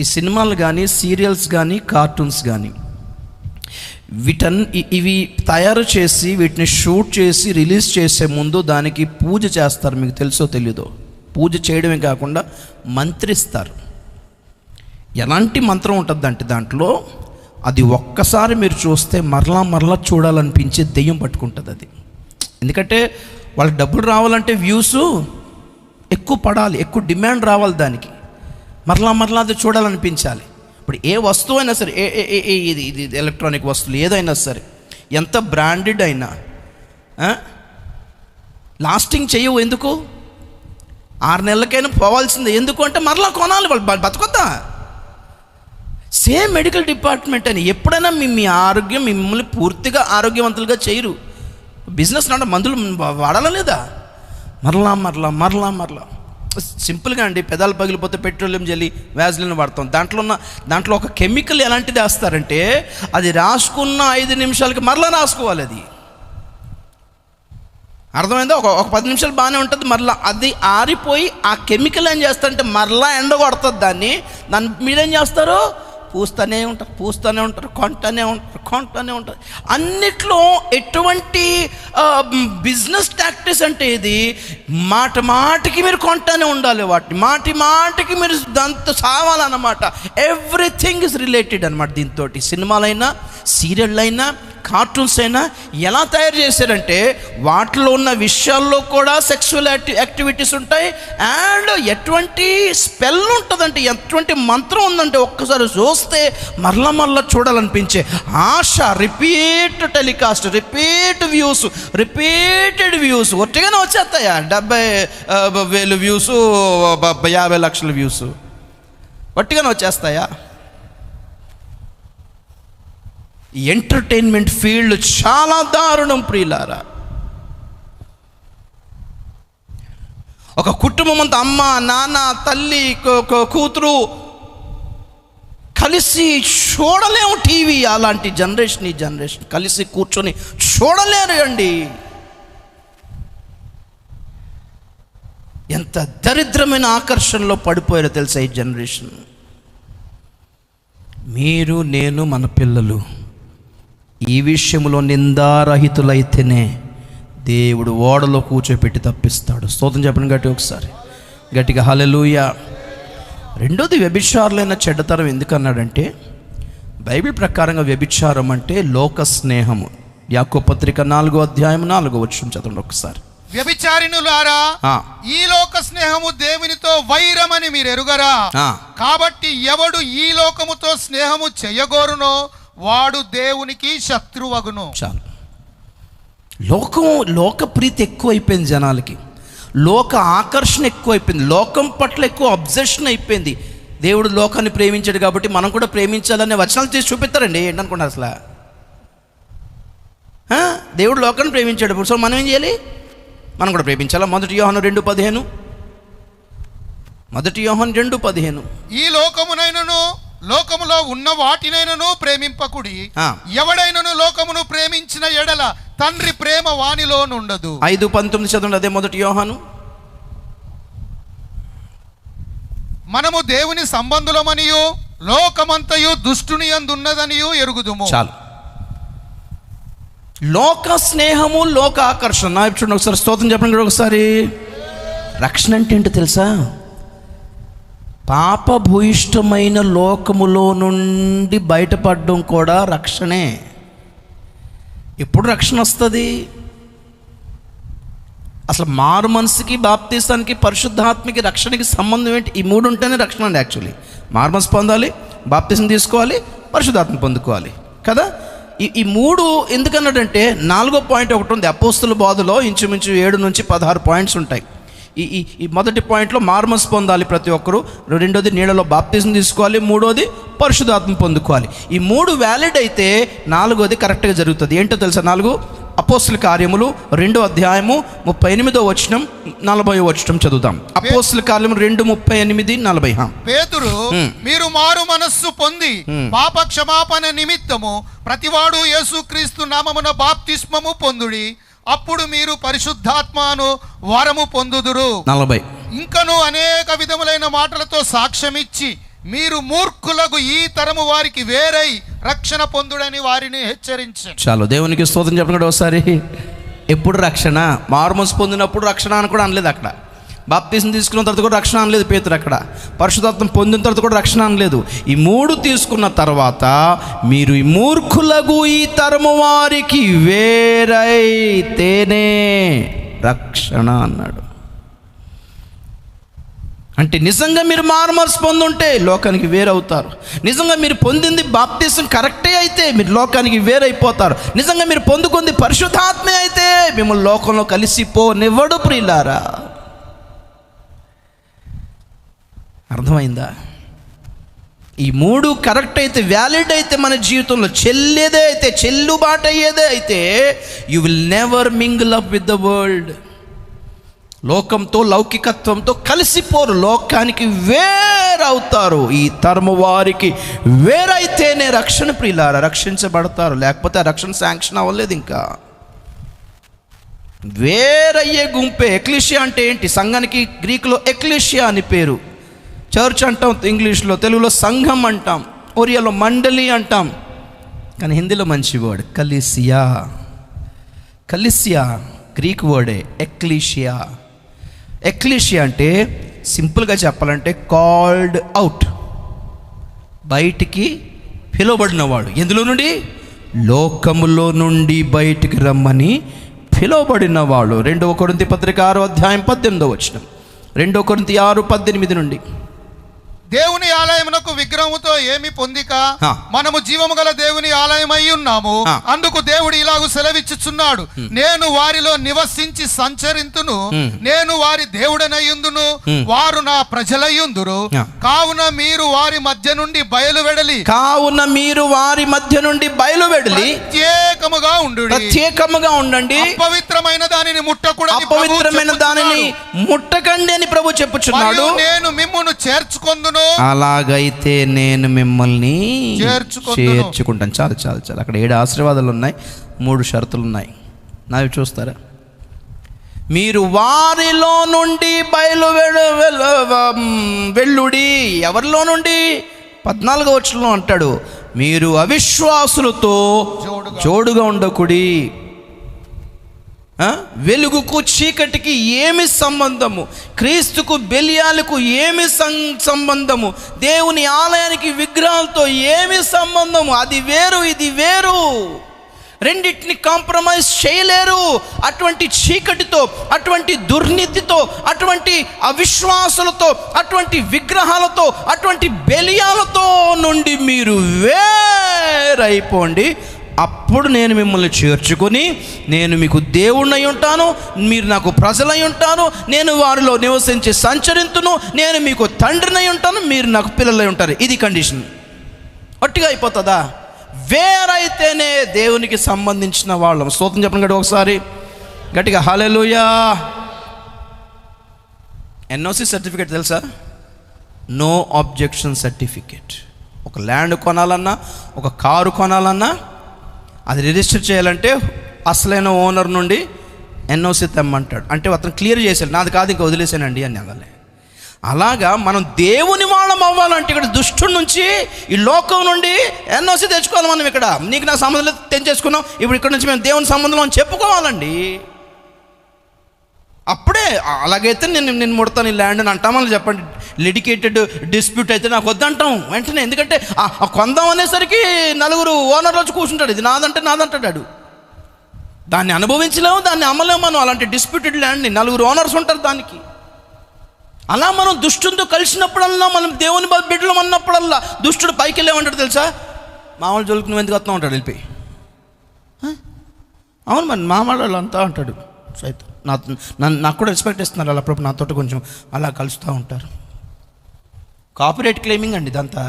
ఈ సినిమాలు కానీ, సీరియల్స్ కానీ, కార్టూన్స్ కానీ, ఇవి తయారు చేసి వీటిని షూట్ చేసి రిలీజ్ చేసే ముందు దానికి పూజ చేస్తారు. మీకు తెలుసో తెలీదో? పూజ చేయడమే కాకుండా మంత్రిస్తారు. ఎలాంటి మంత్రం ఉంటుందంటే దాంట్లో, అది ఒక్కసారి మీరు చూస్తే మరలా చూడాలనిపించే దెయ్యం పట్టుకుంటుంది అది. ఎందుకంటే వాళ్ళకి డబ్బులు రావాలంటే వ్యూస్ ఎక్కువ పడాలి, ఎక్కువ డిమాండ్ రావాలి, దానికి మరలా అది చూడాలనిపించాలి. ఇప్పుడు ఏ వస్తువు అయినా సరే, ఇది ఎలక్ట్రానిక్ వస్తువులు ఏదైనా సరే, ఎంత బ్రాండెడ్ అయినా లాస్టింగ్ చేయవు. ఎందుకు? 6 నెలలకైనా పోవాల్సిందే. ఎందుకు అంటే మరలా కొనాలి, వాళ్ళు బతకొద్దా. సేమ్ మెడికల్ డిపార్ట్మెంట్ అని, ఎప్పుడైనా మీ ఆరోగ్యం మిమ్మల్ని పూర్తిగా ఆరోగ్యవంతులుగా చేయరు. బిజినెస్ నాట మందులు వాడాలా లేదా? మరలా సింపుల్గా అండి, పెదాలు పగిలిపోతే పెట్రోలియం జెల్లీ, వ్యాజ్లిన్ వాడతాం. దాంట్లో ఒక కెమికల్ ఎలాంటిది వేస్తారంటే, అది రాసుకున్న 5 నిమిషాలకి మరలా రాసుకోవాలి. అది అర్థమైందా? ఒక 10 నిమిషాలు బాగానే ఉంటుంది, మరలా అది ఆరిపోయి ఆ కెమికల్ ఏం చేస్తారంటే మరలా ఎండ కొడుతుంది. దాన్ని మీరేం చేస్తారు? పూస్తూనే ఉంటారు, కొంటూనే ఉంటారు. అన్నిట్లో ఎటువంటి బిజినెస్ టాక్టిక్స్ అంటే ఇది, మాటికి మీరు కొంటూనే ఉండాలి, వాటిని మాటికి మీరు దాంతో సావాలన్నమాట. ఎవ్రీథింగ్ ఇస్ రిలేటెడ్ అనమాట దీంతో. సినిమాలైనా, సీరియళ్ళైనా, కార్టూన్స్ అయినా ఎలా తయారు చేశారంటే, వాటిలో ఉన్న విషయాల్లో కూడా సెక్సువల్ యాక్టివిటీస్ ఉంటాయి. అండ్ ఎటువంటి స్పెల్ ఉంటుందంటే, ఎటువంటి మంత్రం ఉందంటే, ఒక్కసారి చూస్తే మరలా చూడాలనిపించే ఆశ. రిపీట్ టెలికాస్ట్, రిపీటెడ్ వ్యూస్ ఒట్టిగానే వచ్చేస్తాయా? 70,000 వ్యూస్, 50 లక్షల వ్యూస్ ఒట్టిగానే వచ్చేస్తాయా? ఎంటర్టైన్మెంట్ ఫీల్డ్ చాలా దారుణం ప్రియులారా. ఒక కుటుంబం అంతా, అమ్మ, నాన్న, తల్లి, కూతురు కలిసి చూడలేము టీవీ. అలాంటి జనరేషన్, ఈ జనరేషన్ కలిసి కూర్చొని చూడలేరు అండి. ఎంత దరిద్రమైన ఆకర్షణలో పడిపోయారో తెలుసా ఈ జనరేషన్. మీరు, నేను, మన పిల్లలు ఈ విషయంలో నిందారహితులైతేనే దేవుడు ఓడలో కూర్చోపెట్టి తప్పిస్తాడు. స్తోత్రం చెప్పండి ఒకసారి గట్టిగా హల్లెలూయా. రెండోది, వ్యభిచారులైన చెడ్డతరం ఎందుకన్నాడంటే, బైబిల్ ప్రకారంగా వ్యభిచారం అంటే లోక స్నేహము. యాకోబు పత్రిక 4వ అధ్యాయం 4వ వచనం చదవండి ఒకసారి. వ్యభిచారిణులారా, ఈ లోక స్నేహము దేవునితో వైరమని మీరు ఎరుగరా? కాబట్టి ఎవడు ఈ లోకముతో స్నేహము చెయ్యగోరునో వాడు దేవునికి శత్రువగును. చాలు. లోక ప్రీతి ఎక్కువైపోయింది జనాలకి, లోక ఆకర్షణ ఎక్కువైపోయింది, లోకం పట్ల ఎక్కువ అబ్జెషన్ అయిపోయింది. దేవుడు లోకాన్ని ప్రేమించాడు కాబట్టి మనం కూడా ప్రేమించాలనే వచనాలు చేసి చూపిస్తారండి. ఏంటనుకున్నారు అసలు? దేవుడు లోకాన్ని ప్రేమించాడు, సో మనం ఏం చేయాలి? మనం కూడా ప్రేమించాలా? 1 యోహాను 2:15. 1 యోహాను 2:15. ఈ లోకమునైనను లోకములో ఉన్న వాటినైనను ప్రేమింపకుడి. ఎవడైనను లోకమును ప్రేమించిన ఎడల తండ్రి ప్రేమ వానిలో నుండదు. 5:19 చదవండి. అదే 1 యోహాను. మనము దేవుని సంబంధులమనియు లోకమంతయు దుష్టుని యందున్నదనియు ఎరుగుదుము. చాలు. లోక స్నేహము, లోక ఆకర్షణ. చూడండి ఒకసారి, స్తోత్రం చెప్పండి ఒకసారి. రక్షణ అంటే ఏంటో తెలుసా? పాపభూయిష్టమైన లోకములో నుండి బయటపడడం కూడా రక్షణే. ఎప్పుడు రక్షణ వస్తుంది? అసలు మారు మనసుకి, బాప్తీసానికి, పరిశుద్ధాత్మకి, రక్షణకి సంబంధం ఏంటి? ఈ 3 ఉంటేనే రక్షణ అండి. యాక్చువల్లీ మారు మనసు పొందాలి, బాప్తీసం తీసుకోవాలి, పరిశుద్ధాత్మ పొందుకోవాలి కదా. ఈ 3 ఎందుకన్నాడంటే 4వ పాయింట్ ఒకటి ఉంది. అపోస్తుల బోధలో ఇంచుమించు 7 నుంచి 16 పాయింట్స్ ఉంటాయి. ఈ మొదటి పాయింట్లో మారుమనసు పొందాలి ప్రతి ఒక్కరు, 2వది నీళ్ళలో బాప్తిజం తీసుకోవాలి, 3వది పరిశుద్ధాత్మ పొందుకోవాలి. ఈ 3 వ్యాలిడ్ అయితే 4వది కరెక్ట్గా జరుగుతుంది. ఏంటో తెలుసా? 4 అపోస్తుల కార్యములు 2వ అధ్యాయము 38వ వచనం 40వ వచనం చదువుతాం. అపోస్తుల కార్యము 2:38-40. పేతురు, మీరు మారు మనస్సు పొంది పాప క్షమాపణ నిమిత్తము ప్రతివాడు యేసుక్రీస్తు నామమున బాప్తిస్మము పొందుడి, అప్పుడు మీరు పరిశుద్ధాత్మను వరము పొందుదురు. 40. ఇంకను అనేక విధములైన మాటలతో సాక్ష్యమిచ్చి మీరు మూర్ఖులకు ఈ తరము వారికి వేరై రక్షణ పొందుడని వారిని హెచ్చరించారు. చాలు. దేవునికి స్తోత్రం చెప్పండి ఒకసారి. ఎప్పుడు రక్షణ? మారుమనసు పొందినప్పుడు రక్షణ అని కూడా అనలేదు అక్కడ. బాప్తిజం తీసుకున్న తర్వాత కూడా రక్షణ అనలేదు పేతురు అక్కడ. పరిశుద్ధాత్మ పొందిన తర్వాత కూడా రక్షణ అనలేదు. ఈ 3 తీసుకున్న తర్వాత మీరు ఈ మూర్ఖులకు ఈ తరము వారికి వేరైతేనే రక్షణ అన్నాడు. అంటే నిజంగా మీరు మారుమనసు పొందుంటే లోకానికి వేరవుతారు. నిజంగా మీరు పొందింది బాప్తిజం కరెక్టే అయితే మీరు లోకానికి వేరైపోతారు. నిజంగా మీరు పొందుకుంది పరిశుద్ధాత్మే అయితే మిమ్మల్ని లోకంలో కలిసిపోనివ్వడు. ప్రియులారా, అర్థమైందా? ఈ 3 కరెక్ట్ అయితే, వ్యాలిడ్ అయితే, మన జీవితంలో చెల్లేదే అయితే, చెల్లుబాటు అయ్యేదే అయితే, you will never mingle up with the world. లోకంతో, లౌకికత్వంతో కలిసిపోరు, లోకానికి వేరవుతారు. ఈ తరము వారికి వేరైతేనే రక్షణ. ప్రియులారా, రక్షించబడతారు. లేకపోతే ఆ రక్షణ శాంక్షన్ అవ్వలేదు. ఇంకా వేరయ్యే గుంపే. ఎక్లీషియా అంటే ఏంటి? సంఘానికి గ్రీకులో ఎక్లీషియా అని పేరు. చర్చ్ అంటాం ఇంగ్లీష్లో, తెలుగులో సంఘం అంటాం, ఒరియాలో మండలి అంటాం. కానీ హిందీలో మంచి వర్డ్ కలీసియా. కలీసియా గ్రీక్ వర్డే. ఎక్లీషియా. ఎక్లీషియా అంటే సింపుల్గా చెప్పాలంటే కాల్డ్ అవుట్, బయటికి పిలువబడినవాడు. ఎందులో నుండి? లోకములో నుండి బయటికి రమ్మని పిలువబడినవాడు. 2వ కొరింథీ పత్రిక 6వ అధ్యాయం 18వ వచనం. 2 కొరింథీ 6:18 నుండి. దేవుని ఆలయమునకు విగ్రహముతో ఏమి పొందిక మనము జీవము గల దేవుని ఆలయమై ఉన్నాము. అందుకు దేవుడు ఇలాగూ సెలవిచ్చుచున్నాడు, నేను వారిలో నివసించి సంచరింతును, నేను వారి దేవుడనయ్యుందును, వారు నా ప్రజలయ్యుందురు. కావున మీరు వారి మధ్య నుండి బయలువెడలి ప్రత్యేకముగా ఉండండి. అపవిత్రమైన దానిని ముట్టకండి అని ప్రభు చెప్పుచున్నాడు. నేను మిమ్మును చేర్చుకొందును, అలాగైతే నేను మిమ్మల్ని చేర్చుకుంటాను. చాలు చాలు చాలు. అక్కడ 7 ఆశీర్వాదాలు ఉన్నాయి, 3 షరతులు ఉన్నాయి. నావి చూస్తారా? మీరు వారిలో నుండి వెళ్ళుడి. ఎవరిలో నుండి? 14వ వచనంలో అంటాడు, మీరు అవిశ్వాసులతో జోడుగా ఉండకుడి. వెలుగుకు చీకటికి ఏమి సంబంధము? క్రీస్తుకు బెలియాలకు ఏమి సంబంధము? దేవుని ఆలయానికి విగ్రహాలతో ఏమి సంబంధము? అది వేరు, ఇది వేరు. రెండింటిని కాంప్రమైజ్ చేయలేరు. అటువంటి చీకటితో, అటువంటి దుర్నీతితో, అటువంటి అవిశ్వాసులతో, అటువంటి విగ్రహాలతో, అటువంటి బెలియాలతో నుండి మీరు వేరైపోండి. అప్పుడు నేను మిమ్మల్ని చేర్చుకొని నేను మీకు దేవుణ్ణి అయి ఉంటాను, మీరు నాకు ప్రజలై ఉంటాను, నేను వారిలో నివసించి సంచరింతును, నేను మీకు తండ్రినై ఉంటాను, మీరు నాకు పిల్లలై ఉంటారు. ఇది కండిషన్. ఒట్టిగా అయిపోతుందా? వేరైతేనే దేవునికి సంబంధించిన వాళ్ళం. స్తోత్రం చెప్పండి గట్టి ఒకసారి గట్టిగా హల్లెలూయా. ఎన్ఓసి సర్టిఫికేట్ తెలుసా? No objection certificate. ఒక ల్యాండ్ కొనాలన్నా, ఒక కారు కొనాలన్నా, అది రిజిస్టర్ చేయాలంటే అసలైన ఓనర్ నుండి ఎన్ఓసి తెమ్మంటాడు. అంటే అతను క్లియర్ చేశాడు, నాది కాదు ఇంకా వదిలేసానండి అని అనాలి. అలాగా మనం దేవుని వాళ్ళం అవ్వాలంటే ఇక్కడ దుష్టుడి నుంచి, ఈ లోకం నుండి ఎన్ఓసి తెచ్చుకోవాలి. మనం ఇక్కడ నీకు నా సంబంధం తెంచేసుకున్నాం, ఇప్పుడు ఇక్కడ నుంచి మేము దేవుని సంబంధం అని చెప్పుకోవాలండి. అప్పుడే అలాగైతే నేను ముడతాను ఈ ల్యాండ్ అని అంటామని చెప్పండి. లిటికేటెడ్ డిస్ప్యూట్ అయితే నాకు వద్దంటాం వెంటనే. ఎందుకంటే కొందాం అనేసరికి నలుగురు ఓనర్లు వచ్చి కూర్చుంటాడు, ఇది నాదంటాడు. దాన్ని అనుభవించలేము, దాన్ని అమ్మలేము మనం. అలాంటి డిస్ప్యూటెడ్ ల్యాండ్ని నలుగురు ఓనర్స్ ఉంటారు దానికి. అలా మనం దుష్టునితో కలిసినప్పుడల్లా, మనం దేవుని బిడ్డలు అన్నప్పుడల్లా దుష్టుడు పైకి వెళ్ళేమంటాడు తెలుసా? మామూలు జోలికి నువ్వు ఎందుకు వస్తావు అంటాడు వెళ్ళిపోయి. అవును మరి మామూలు అంతా అంటాడు. సైతం నాకు కూడా రెస్పెక్ట్ ఇస్తున్నారు, అలా అప్పుడప్పుడు నాతో కొంచెం అలా కలుస్తూ ఉంటారు. కాపీరైట్ క్లెయిమింగ్ అండి ఇదంతా.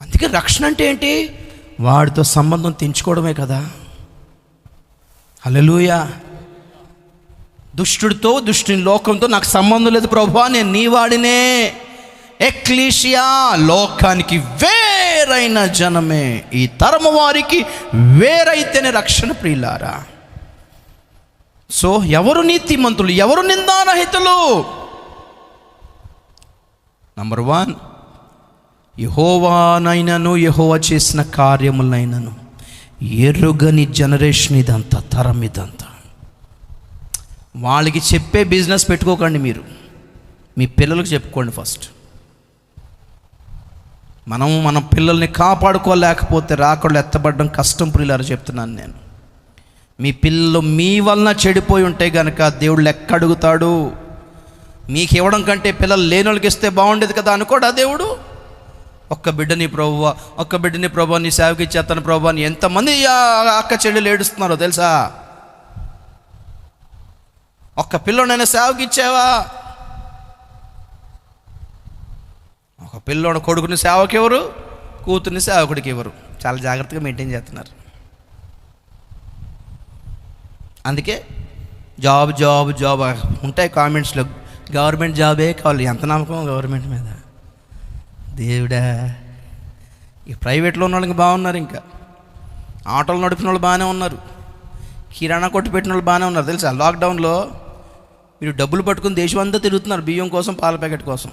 అందుకే రక్షణ అంటే ఏంటి? వాడితో సంబంధం తెంచుకోవడమే కదా. హల్లెలూయా. దుష్టుడితో, దుష్టుని లోకంతో నాకు సంబంధం లేదు ప్రభువా, నేను నీ వాడినే. ఎక్లీషియా లోకానికి వేరైన జనమే, ఈ తరము వారికి వేరైతేనే రక్షణ. ప్రియులారా, సో ఎవరు నీతిమంతులు, ఎవరు నిందారహితులు? నంబర్ 1, యెహోవానైనను యెహోవా చేసిన కార్యములైనను ఎరుగని జనరేషన్ ఇదంతా, తరం ఇదంతా. వాళ్ళకి చెప్పే బిజినెస్ పెట్టుకోకండి, మీరు మీ పిల్లలకు చెప్పుకోండి ఫస్ట్. మన పిల్లల్ని కాపాడుకోలేకపోతే రాకళ్ళు ఎత్తబడడం కష్టం. ప్రియులారా చెప్తున్నాను నేను. మీ పిల్లలు మీ వలన చెడిపోయి ఉంటే కనుక దేవుడు లెక్క అడుగుతాడు. మీకు ఇవ్వడం కంటే పిల్లలు లేని వాళ్ళకి ఇస్తే బాగుండేది కదా అనుకోడా దేవుడు? ఒక్క బిడ్డని ప్రభువా నీ సేవకి ఇచ్చేస్తాను ప్రభువా అని ఎంతమంది అక్క చెల్లెలు ఏడుస్తున్నారో తెలుసా? ఒక్క పిల్లోడైనా సేవకి ఇచ్చావా? ఒక పిల్లోడు కొడుకుని సేవకి ఎవరు, కూతుర్ని సేవకుడికి ఎవరు? చాలా జాగ్రత్తగా మెయింటైన్ చేస్తున్నారు. అందుకే జాబ్ ఉంటాయి కామెంట్స్లో, గవర్నమెంట్ జాబే కావాలి. ఎంత నమ్మకం గవర్నమెంట్ మీద? దేవుడా, ఈ ప్రైవేట్లో ఉన్న వాళ్ళకి బాగున్నారు, ఇంకా ఆటోలు నడిపిన వాళ్ళు బాగానే ఉన్నారు, కిరాణా కొట్టు పెట్టిన వాళ్ళు బాగానే ఉన్నారు. తెలుసా లాక్డౌన్లో మీరు డబ్బులు పట్టుకుని దేశం అంతా తిరుగుతున్నారు బియ్యం కోసం, పాల ప్యాకెట్ కోసం.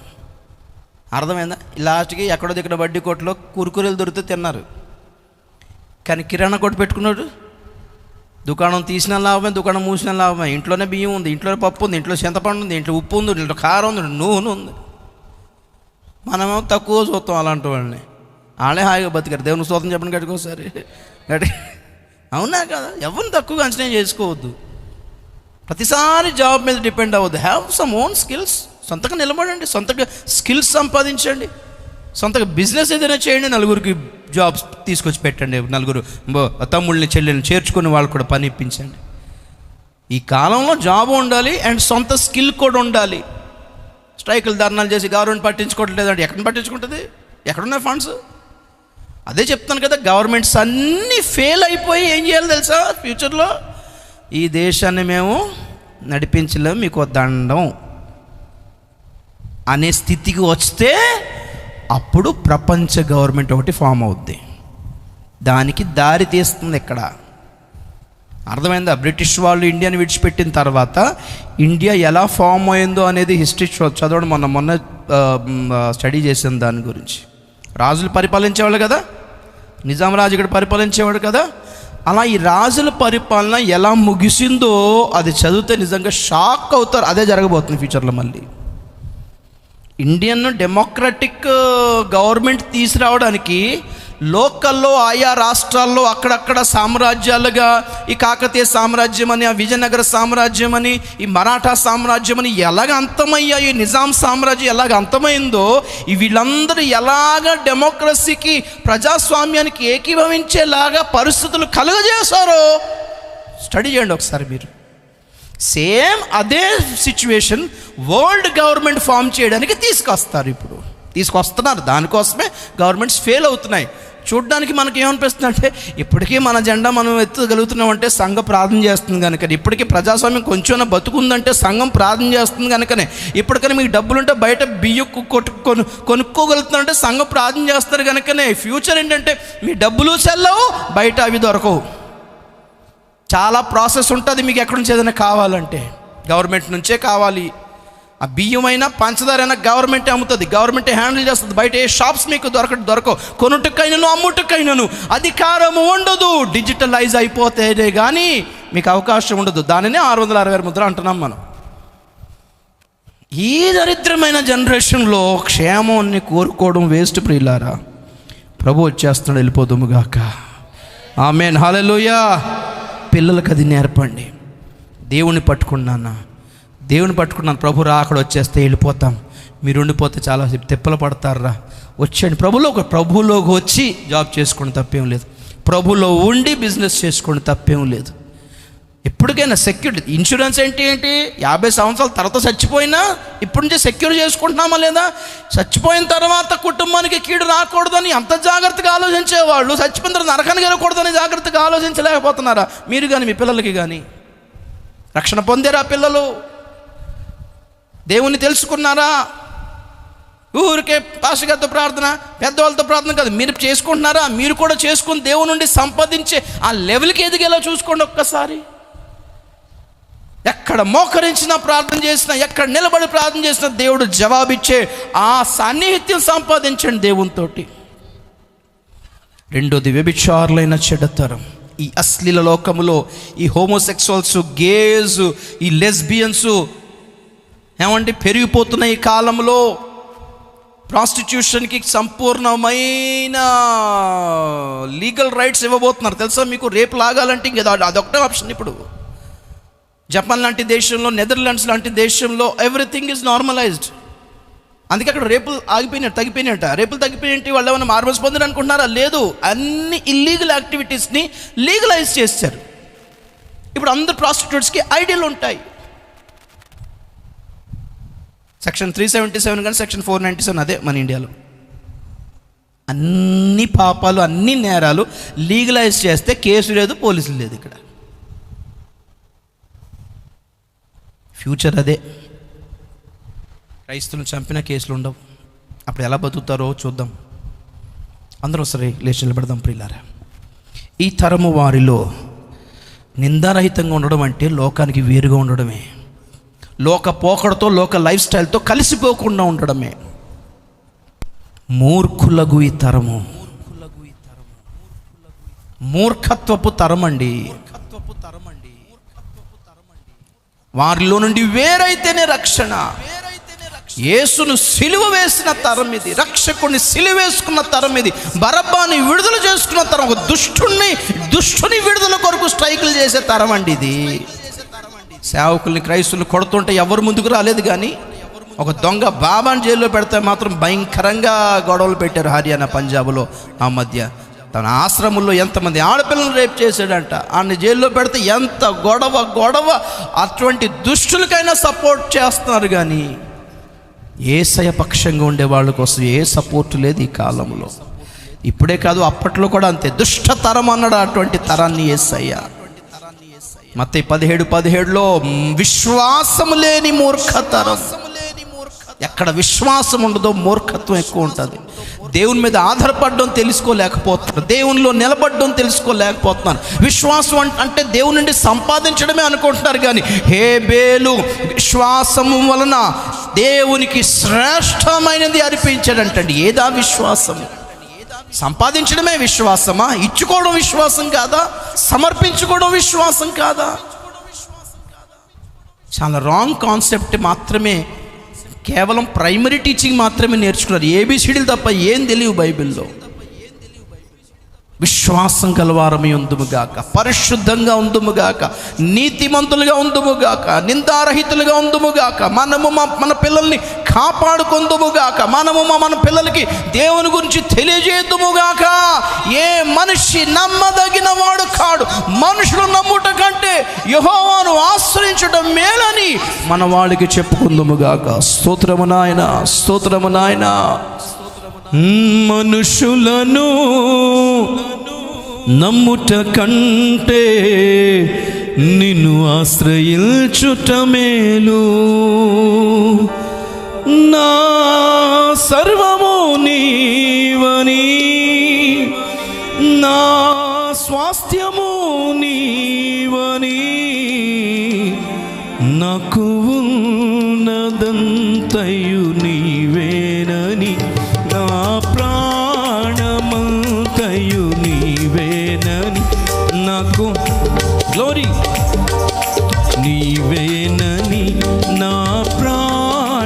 అర్థమైందా? లాస్ట్కి ఎక్కడో దిక్కడ వడ్డీ కొట్టులో కురుకురేలు దొరికితే తిన్నారు. కానీ కిరాణా కొట్టు పెట్టుకున్నాడు, దుకాణం తీసిన లాభమే, దుకాణం మూసిన లాభమే. ఇంట్లోనే బియ్యం ఉంది, ఇంట్లోనే పప్పు ఉంది, ఇంట్లో చింతపండు ఉంది, ఇంట్లో ఉప్పు ఉంది, ఇంట్లో కారం ఉంది, నూనె ఉంది. మనమేమో తక్కువ చూస్తాం అలాంటి వాళ్ళని. వాళ్ళే హాయిగా బతికారు. దేవుని స్తోత్రం చెప్పండి గట్టుకోసారి గట్టి. అవునా కదా? ఎవరిని తక్కువగా అంచనా చేసుకోవద్దు. ప్రతిసారి జాబ్ మీద డిపెండ్ అవ్వద్దు. Have some own skills. సొంతగా నిలబడండి, సొంతగా స్కిల్స్ సంపాదించండి, సొంతగా బిజినెస్ ఏదైనా చేయండి. నలుగురికి జాబ్స్ తీసుకొచ్చి పెట్టండి, నలుగురు తమ్ముళ్ళని చెల్లెల్ని చేర్చుకుని వాళ్ళు కూడా పని ఇప్పించండి. ఈ కాలంలో జాబ్ ఉండాలి అండ్ సొంత స్కిల్ కూడా ఉండాలి. స్ట్రైకులు ధర్నాలు చేసి గవర్నమెంట్ పట్టించుకోవట్లేదండి. ఎక్కడ పట్టించుకుంటుంది? ఎక్కడున్నాయి ఫండ్స్? అదే చెప్తాను కదా, గవర్నమెంట్స్ అన్నీ ఫెయిల్ అయిపోయి ఏం చేయాలి తెలుసా? ఫ్యూచర్లో ఈ దేశాన్ని మేము నడిపించలేము, మీకు దండం అనే స్థితికి వస్తే అప్పుడు ప్రపంచ గవర్నమెంట్ ఒకటి ఫామ్ అవుద్ది. దానికి దారి తీస్తుంది ఇక్కడ. అర్థమైందా? బ్రిటిష్ వాళ్ళు ఇండియాని విడిచిపెట్టిన తర్వాత ఇండియా ఎలా ఫామ్ అయిందో అనేది హిస్టరీ చదవడం మొన్న స్టడీ చేసాను దాని గురించి. రాజులు పరిపాలించేవాళ్ళు కదా, నిజాం రాజు ఇక్కడ పరిపాలించేవాడు కదా. అలా ఈ రాజుల పరిపాలన ఎలా ముగిసిందో అది చదివితే నిజంగా షాక్ అవుతారు. అదే జరగబోతుంది ఫ్యూచర్లో. మళ్ళీ ఇండియన్ డెమోక్రటిక్ గవర్నమెంట్ తీసుకురావడానికి లోకల్లో ఆయా రాష్ట్రాల్లో అక్కడక్కడ సామ్రాజ్యాలుగా ఈ కాకతీయ సామ్రాజ్యం అని, ఆ విజయనగర సామ్రాజ్యం అని, ఈ మరాఠా సామ్రాజ్యం అని ఎలాగ అంతమయ్యాయి, నిజాం సామ్రాజ్యం ఎలాగ అంతమైందో, ఈ వీళ్ళందరూ ఎలాగ డెమోక్రసీకి ప్రజాస్వామ్యానికి ఏకీభవించేలాగా పరిస్థితులు కలుగజేశారో స్టడీ చేయండి ఒకసారి మీరు. సేమ్ అదే సిచ్యువేషన్ వరల్డ్ గవర్నమెంట్ ఫామ్ చేయడానికి తీసుకొస్తున్నారు. దానికోసమే గవర్నమెంట్స్ ఫెయిల్ అవుతున్నాయి. చూడ్డానికి మనకి ఏమనిపిస్తుంది అంటే, ఇప్పటికీ మన జెండా మనం ఎత్తగలుగుతున్నామంటే సంఘం ప్రార్థన చేస్తుంది కనుక, ఇప్పటికీ ప్రజాస్వామ్యం కొంచెం బతుకుందంటే సంఘం ప్రార్థన చేస్తుంది కనుకనే, ఇప్పటికైనా మీకు డబ్బులుంటే బయట బియ్యం కొనుక్కోగలుగుతున్నారంటే సంఘం ప్రార్థన చేస్తారు కనుకనే. ఫ్యూచర్ ఏంటంటే మీ డబ్బులు చెల్లవు, బయట అవి దొరకవు. చాలా ప్రాసెస్ ఉంటుంది. మీకు ఎక్కడి నుంచి ఏదైనా కావాలంటే గవర్నమెంట్ నుంచే కావాలి. ఆ బియ్యమైనా పంచదారైనా గవర్నమెంటే అమ్ముతుంది, గవర్నమెంటే హ్యాండిల్ చేస్తుంది. బయట ఏ షాప్స్ మీకు దొరకవు. కొనుటకైనను అమ్ముటకైనను అధికారము ఉండదు. డిజిటలైజ్ అయిపోతేనే కానీ మీకు అవకాశం ఉండదు. దానినే 666 ముద్ర అంటున్నాం మనం. ఈ దరిద్రమైన జనరేషన్లో క్షేమాన్ని కోరుకోవడం వేస్ట్ ప్రియులారా. ప్రభు వచ్చేస్తున్నాడు, వెళ్ళిపోదుముగాక. ఆమేన్, హల్లెలూయా. పిల్లలకు అది నేర్పండి. దేవుని పట్టుకున్నాను, ప్రభు అక్కడ వచ్చేస్తే వెళ్ళిపోతాం, మీరు ఉండిపోతే చాలా తిప్పలు పడతారా. వచ్చేయండి ప్రభులోకి వచ్చి జాబ్ చేసుకోండి, తప్పేం లేదు. ప్రభులో ఉండి బిజినెస్ చేసుకోండి, తప్పేం లేదు. ఎప్పటికైనా సెక్యూరిటీ. ఇన్సూరెన్స్ ఏంటి 50 సంవత్సరాల తర్వాత చచ్చిపోయినా ఇప్పటి నుంచే సెక్యూర్ చేసుకుంటున్నామా లేదా? చచ్చిపోయిన తర్వాత కుటుంబానికి కీడు రాకూడదని అంత జాగ్రత్తగా ఆలోచించేవాళ్ళు చచ్చిపోయిన తర్వాత నరకానికి వెళ్ళకూడదని జాగ్రత్తగా ఆలోచించలేకపోతున్నారా? మీరు కానీ మీ పిల్లలకి కానీ రక్షణ పొందారా? పిల్లలు దేవుని తెలుసుకున్నారా? ఊరికే పాస్టర్ గారితో ప్రార్థన, పెద్దవాళ్ళతో ప్రార్థన కాదు, మీరు చేసుకుంటున్నారా? మీరు కూడా చేసుకుని దేవుని నుండి సంపాదించే ఆ లెవెల్కి ఎదిగేలా చూసుకోండి ఒక్కసారి. ఎక్కడ మోకరించినా ప్రార్థన చేసినా, ఎక్కడ నిలబడి ప్రార్థన చేసినా దేవుడు జవాబిచ్చే ఆ సాన్నిహిత్యం సంపాదించండి దేవునితోటి. రెండోది, వ్యభిచారులైన చెడ్డతరం. ఈ అశ్లీల లోకములో ఈ హోమోసెక్సువల్స్, గేస్, ఈ లెస్బియన్స్ పెరిగిపోతున్న ఈ కాలంలో ప్రాస్టిట్యూషన్కి సంపూర్ణమైన లీగల్ రైట్స్ ఇవ్వబోతున్నారు. తెలుసా మీకు? రేపు లాగాలంటే ఇంక అదొకటే ఆప్షన్. ఇప్పుడు జపాన్ లాంటి దేశంలో, నెదర్లాండ్స్ లాంటి దేశంలో ఎవ్రీథింగ్ ఈజ్ నార్మలైజ్డ్. అందుకే అక్కడ రేపులు తగ్గిపోయినట్ట. రేపులు తగ్గిపోయినట్టు వాళ్ళు ఏమైనా మార్మల్స్ పొందారు అనుకుంటున్నారా? లేదు. అన్ని ఇల్లీగల్ యాక్టివిటీస్ని లీగలైజ్ చేశారు. ఇప్పుడు అందరు ప్రాస్టిట్యూట్స్కి ఐడియాలు ఉంటాయి. సెక్షన్ 377 కానీ సెక్షన్ 497 అదే మన ఇండియాలో. అన్ని పాపాలు, అన్ని నేరాలు లీగలైజ్ చేస్తే కేసు లేదు, పోలీసులు లేదు. ఇక్కడ ఫ్యూచర్ అదే. క్రైస్తవులను చంపిన కేసులు ఉండవు. అప్పుడు ఎలా బతుకుతారో చూద్దాం. అందరూ సరే లేచి నిలబడదాం ప్రియులారా. ఈ తరము వారిలో నిందారహితంగా ఉండడం అంటే లోకానికి వేరుగా ఉండడమే. లోక పోకడతో, లోక లైఫ్ స్టైల్తో కలిసిపోకుండా ఉండడమే. మూర్ఖులకు ఈ తరము మూర్ఖత్వపు తరమండి. వారిలో నుండి వేరైతేనే రక్షణ. యేసును సిలువ వేసిన తరం ఇది. రక్షకుడిని సిలువ వేసుకున్న తరం ఇది. బరబ్బాని విడుదల చేసుకున్న తరం. ఒక దుష్టుని విడుదల కొరకు స్ట్రైకులు చేసే తరం అండి ఇది. సేవకుల్ని, క్రైస్తువులు కొడుతుంటే ఎవరు ముందుకు రాలేదు. కానీ ఒక దొంగ బాబాని జైల్లో పెడితే మాత్రం భయంకరంగా గొడవలు పెట్టారు. హర్యానా, పంజాబ్లో ఆ మధ్య తన ఆశ్రమంలో ఎంతమంది ఆడపిల్లలు రేప్ చేశాడంట. ఆయన జైల్లో పెడితే ఎంత గొడవ. అటువంటి దుష్టులకైనా సపోర్ట్ చేస్తున్నారు. కానీ యేసయ్య పక్షంగా ఉండే వాళ్ళ కోసం ఏ సపోర్టు లేదు ఈ కాలంలో. ఇప్పుడే కాదు, అప్పట్లో కూడా అంతే. దుష్ట తరం అన్నాడు అటువంటి తరాన్ని యేసయ్య. మత్తయి 17:17లో విశ్వాసం లేని మూర్ఖతరం. ఎక్కడ విశ్వాసం ఉండదో మూర్ఖత్వం ఎక్కువ ఉంటుంది. దేవుని మీద ఆధారపడడం తెలుసుకోలేకపోతున్నారు. దేవునిలో నిలబడడం తెలుసుకోలేకపోతున్నారు. విశ్వాసం అంటే దేవుని నుండి సంపాదించడమే అనుకుంటున్నారు. కానీ హేబేలు విశ్వాసము వలన దేవునికి శ్రేష్టమైనది అర్పించాడంటండి. ఏదా విశ్వాసము? సంపాదించడమే విశ్వాసమా? ఇచ్చుకోవడం విశ్వాసం కాదా? సమర్పించుకోవడం విశ్వాసం కాదా? చాలా రాంగ్ కాన్సెప్ట్ మాత్రమే. కేవలం ప్రైమరీ టీచింగ్ మాత్రమే నేర్చుకున్నారు. ఏబిసిడీలు తప్ప ఏం తెలియవు బైబిల్లో. విశ్వాసం కలవారమై ఉందుముగాక, పరిశుద్ధంగా ఉందుముగాక, నీతిమంతులుగా ఉందుముగాక, నిందారహితులుగా ఉందుముగాక, మనము మన పిల్లల్ని కాపాడుకుందుముగాక, మనము మన పిల్లలకి దేవుని గురించి తెలియజేద్దుముగాక. ఏ మనిషి నమ్మదగిన వాడు కాడు, మనుషులు నమ్ముట కంటే యెహోవాను ఆశ్రయించడం మేలని మన వాళ్ళకి చెప్పుకుందుముగాక. స్తోత్రము నాయన, స్తోత్రము నాయన. మనుషులను నమ్ముట కంటే నిన్ను ఆశ్రయించుట మేలు. నా సర్వము నీవని, నా స్వాస్థ్యము నీవని, నాకు ఉన్నదంతయు నీవేనని, నా ప్రాణమంతయు నీవేనని, నాకు గ్లోరీ నీవేనని, నా ప్రాణమంతయు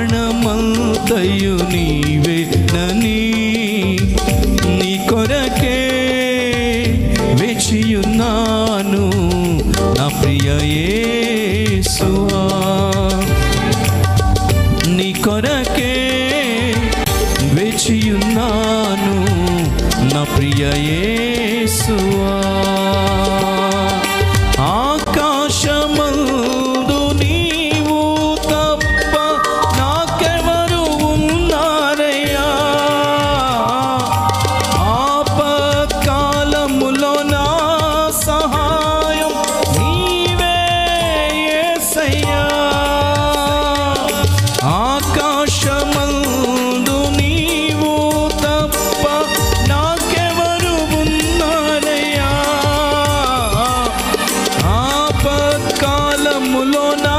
నీవేనని, నీ కొరకే వేచియున్నాను నా ప్రియ యేసువా, నీ కొరకే వేచియున్నాను నా ప్రియ యేసువా. ఆకాశమందు నీవు తప్ప నాకెవరు ఉన్నారయ్యా, ఆపత్కాలములో నా సహాయం నీవే యేసయ్యా. ఆకాశమందు నీవు తప్ప నాకెవరు ఉన్నారయ్యా, ఆపత్కాలములో నా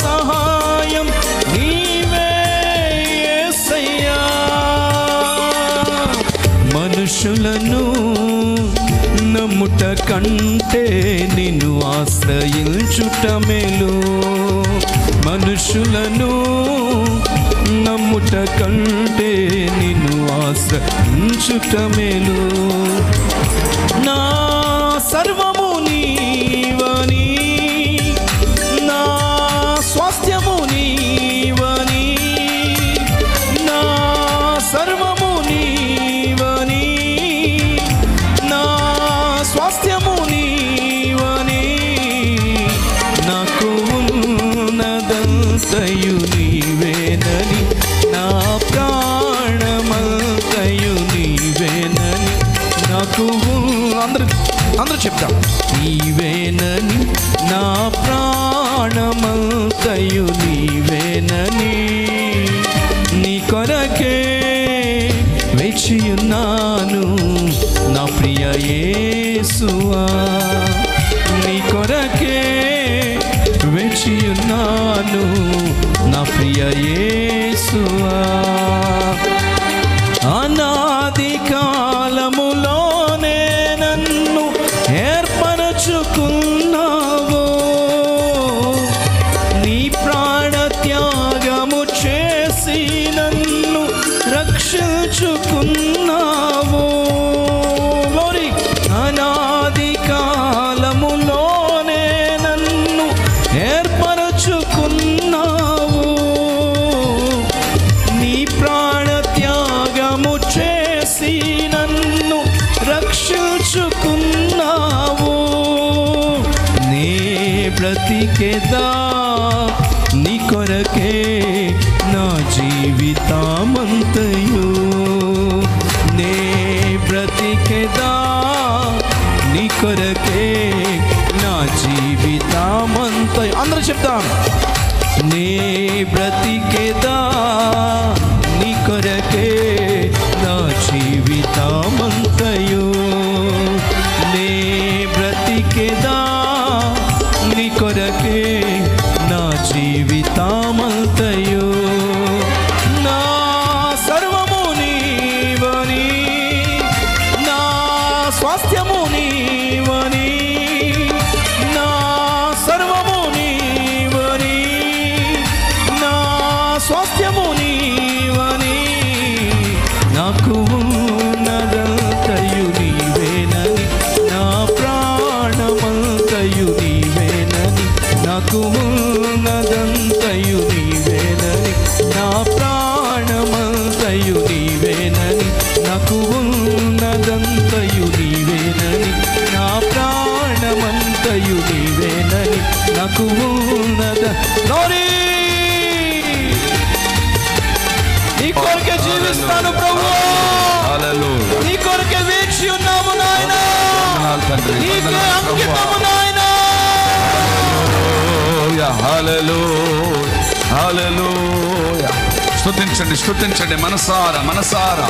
సహాయం నీవే యేసయ్యా. మనుషులను నమ్ముట కంటే నిన్ను ఆశ్రయించుట మేలు. మనుషులను నమ్ముట కంటే నిన్ను ఆశ్రయించుట మేలు. నా సర్వము నీవని, నా స్వాస్థ్యము నీవని, నా సర్వము నీవని, నా స్వాస్థ్యము నీవని, నాకు ఉన్నదంతయు నీవేనని, నా ప్రాణమంతయు నీవేనని, నాకు అందరూ చెప్తాం. నీవేనని, నా ప్రాణమంతయు నీవేనని, నీ కొరకే వేచియున్నాను నా ప్రియ యేసువా, నీ కొరకే వేచియున్నాను నా ప్రియ యేసువా. అనాది కాలములోనే నన్ను ఏర్పరచుకున్నావు, నీ ప్రాణ త్యాగము చేసి నన్ను రక్షించుకున్నావు. అనాది కాలములోనే నన్ను ఏర్పరచుకున్నావు, నీ ప్రాణ త్యాగము చేసి నన్ను రక్షించుకున్నావు. నే బ్రతికేదా నీ కొరకే నా జీవితమంతయు, నే బ్రతికేదా నీ కొరకే నా జీవితమంతయు. అందరూ చెప్తాం. నే బ్రతికేదా నీ కొరకే నా జీవితమంతయు, నే బ్రతికేదా నీ కొరకే నా జీవితమంతయు. నా సర్వము నీవని, నా స్వాస్థ్యము నీవని, నా సర్వము నీవని, నా స్వాస్థ్యము నీవని, నాకు ఉన్నదంతయు నీవేనని, ప్రాణమంతయు నీవేనని నాకు ఉన్నద. నీ కొరకే జీవిస్తాను ప్రభు, నీ కొరకే వేచి ఉన్నాము నాయన, నీకే అంకితము నాయన. హల్లెలూయా. స్తుతించండి స్తుతించండి మనసారా మనసారా.